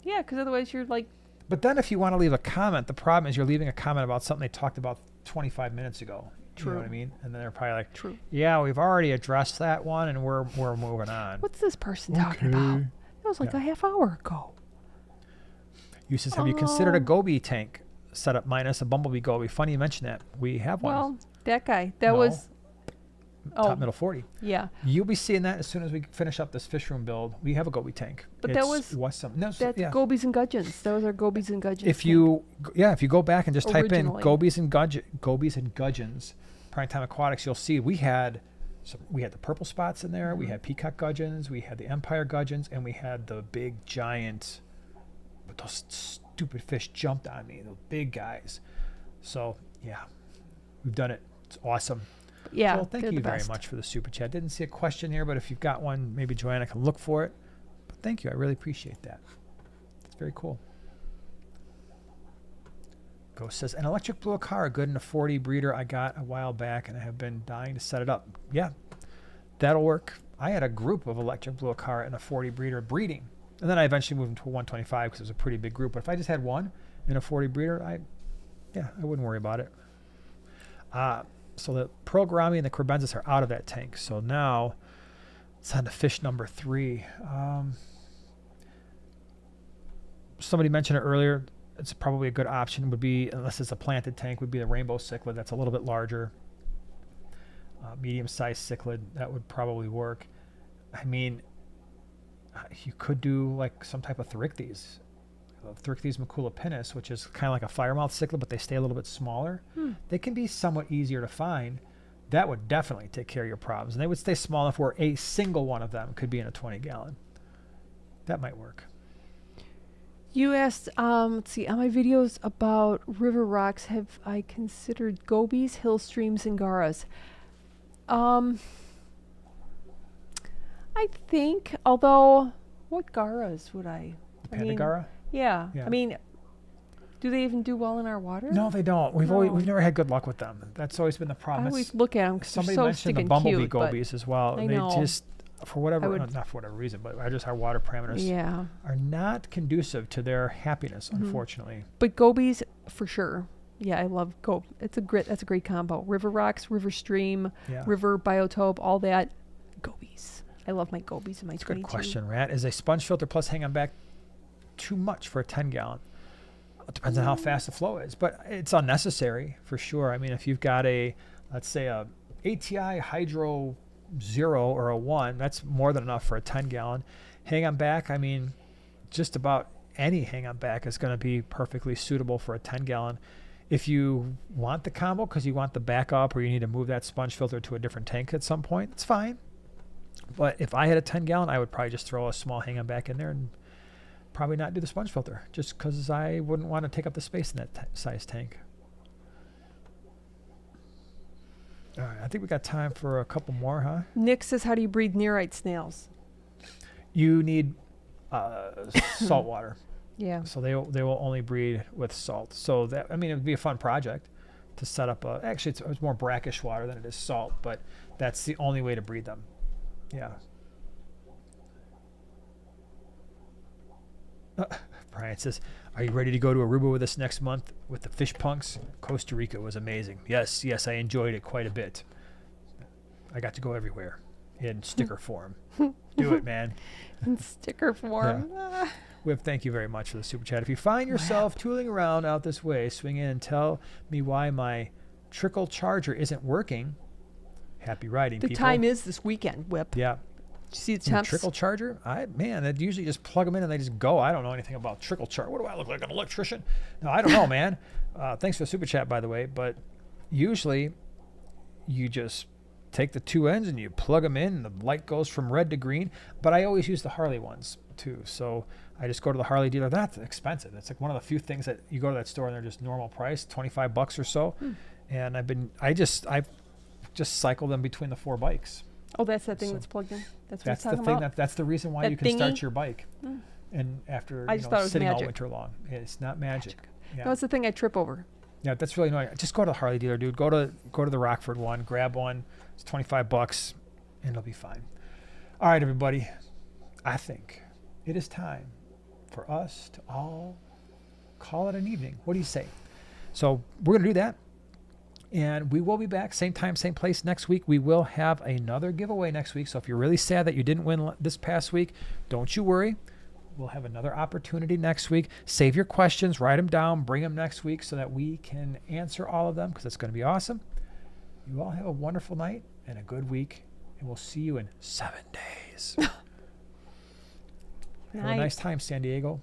Yeah, because otherwise you're like But then if you want to leave a comment, the problem is you're leaving a comment about something they talked about 25 minutes ago. True. You know what I mean? And then they're probably like, true. Yeah, we've already addressed that one, and we're moving on. What's this person talking about? That was like a half hour ago. You says, have you considered a goby tank setup minus a bumblebee goby? Funny you mentioned that. We have one. Well, that guy. That was... Top middle 40. Yeah. You'll be seeing that as soon as we finish up this fish room build. We have a goby tank. But that was that's gobies and gudgeons. Those are gobies and gudgeons. If you go back and just type in gobies and gudgeons, Prime Time Aquatics, you'll see we had the purple spots in there. We had peacock gudgeons. We had the empire gudgeons, and we had the big giant. But those stupid fish jumped on me. Those big guys. So yeah, we've done it. It's awesome. Yeah, well, thank you very much for the super chat. Didn't see a question here, but if you've got one, maybe Joanna can look for it. But thank you. I really appreciate that. It's very cool. Ghost says, an electric blue Acara, good in a 40 breeder I got a while back, and I have been dying to set it up. Yeah, that'll work. I had a group of electric blue Acara in a 40 breeder breeding. And then I eventually moved them to a 125 because it was a pretty big group. But if I just had one in a 40 breeder, I wouldn't worry about it. So the Pearl Gourami and the Crebensis are out of that tank. So now it's on to fish number 3. Somebody mentioned it earlier. It's probably a good option would be, unless it's a planted tank, would be the rainbow cichlid. That's a little bit larger. Medium-sized cichlid, that would probably work. I mean, you could do like some type of Therichthys. Therichthys maculopinus, which is kind of like a firemouth cichlid, but they stay a little bit smaller. They can be somewhat easier to find. That would definitely take care of your problems. And they would stay small enough where a single one of them could be in a 20-gallon. That might work. You asked, let's see, on my videos about river rocks, have I considered gobies, hill streams, and garas? I think, although, what garas would I? The panda gara? Yeah. I mean, do they even do well in our water? No, they don't. We've never had good luck with them. That's always been the problem. I always look at them because they're so mentioned the bumblebee gobies as well. I know. They just, for whatever, not for whatever reason, but just our water parameters are not conducive to their happiness, unfortunately. But gobies, for sure. Yeah, I love that's a great combo. River rocks, river stream, river biotope, all that. Gobies. I love my gobies and my 22. Good question, Rat. Is a sponge filter plus hang on back too much for a 10-gallon? It depends on how fast the flow is, but it's unnecessary for sure. I mean, if you've got let's say a ATI Hydro 0 or a 1, that's more than enough for a 10-gallon. Hang on back, I mean, just about any hang on back is going to be perfectly suitable for a 10-gallon. If you want the combo because you want the backup or you need to move that sponge filter to a different tank at some point, it's fine. But if I had a 10-gallon, I would probably just throw a small hang on back in there and probably not do the sponge filter just because I wouldn't want to take up the space in that size tank. All right, I think we got time for a couple more, huh? Nick says, how do you breed nearite snails? You need salt water. Yeah. So they will only breed with salt. So that, I mean, it would be a fun project to set up actually it's more brackish water than it is salt, but that's the only way to breed them. Yeah. Brian says, are you ready to go to Aruba with us next month with the fish punks? Costa Rica was amazing. Yes, I enjoyed it quite a bit. I got to go everywhere in sticker form. Do it, man. In sticker form. Yeah. Wib, thank you very much for the super chat. If you find yourself tooling around out this way, swing in and tell me why my trickle charger isn't working. Happy riding, people. The time is this weekend, Whip. Yeah. You see the temps? Trickle charger? I'd usually just plug them in and they just go. I don't know anything about trickle charger. What do I look like, an electrician? No, I don't know, man. Thanks for the super chat, by the way. But usually you just take the two ends and you plug them in and the light goes from red to green. But I always use the Harley ones too. So I just go to the Harley dealer. They're not expensive. It's like one of the few things that you go to that store and they're just normal price, $25 or so. And I've just cycle them between the 4 bikes. Oh, that's that thing that's plugged in? That's what that's the thing about? That's the reason why that you can start your bike. And after sitting all winter long. It's not magic. Yeah. No, it's the thing I trip over. Yeah, that's really annoying. Just go to the Harley dealer, dude. Go to the Rockford one, grab one. It's $25 and it'll be fine. All right, everybody. I think it is time for us to all call it an evening. What do you say? So we're going to do that. And we will be back same time, same place next week. We will have another giveaway next week. So if you're really sad that you didn't win this past week, don't you worry. We'll have another opportunity next week. Save your questions, write them down, bring them next week so that we can answer all of them because it's going to be awesome. You all have a wonderful night and a good week, and we'll see you in 7 days. Have a nice time, San Diego.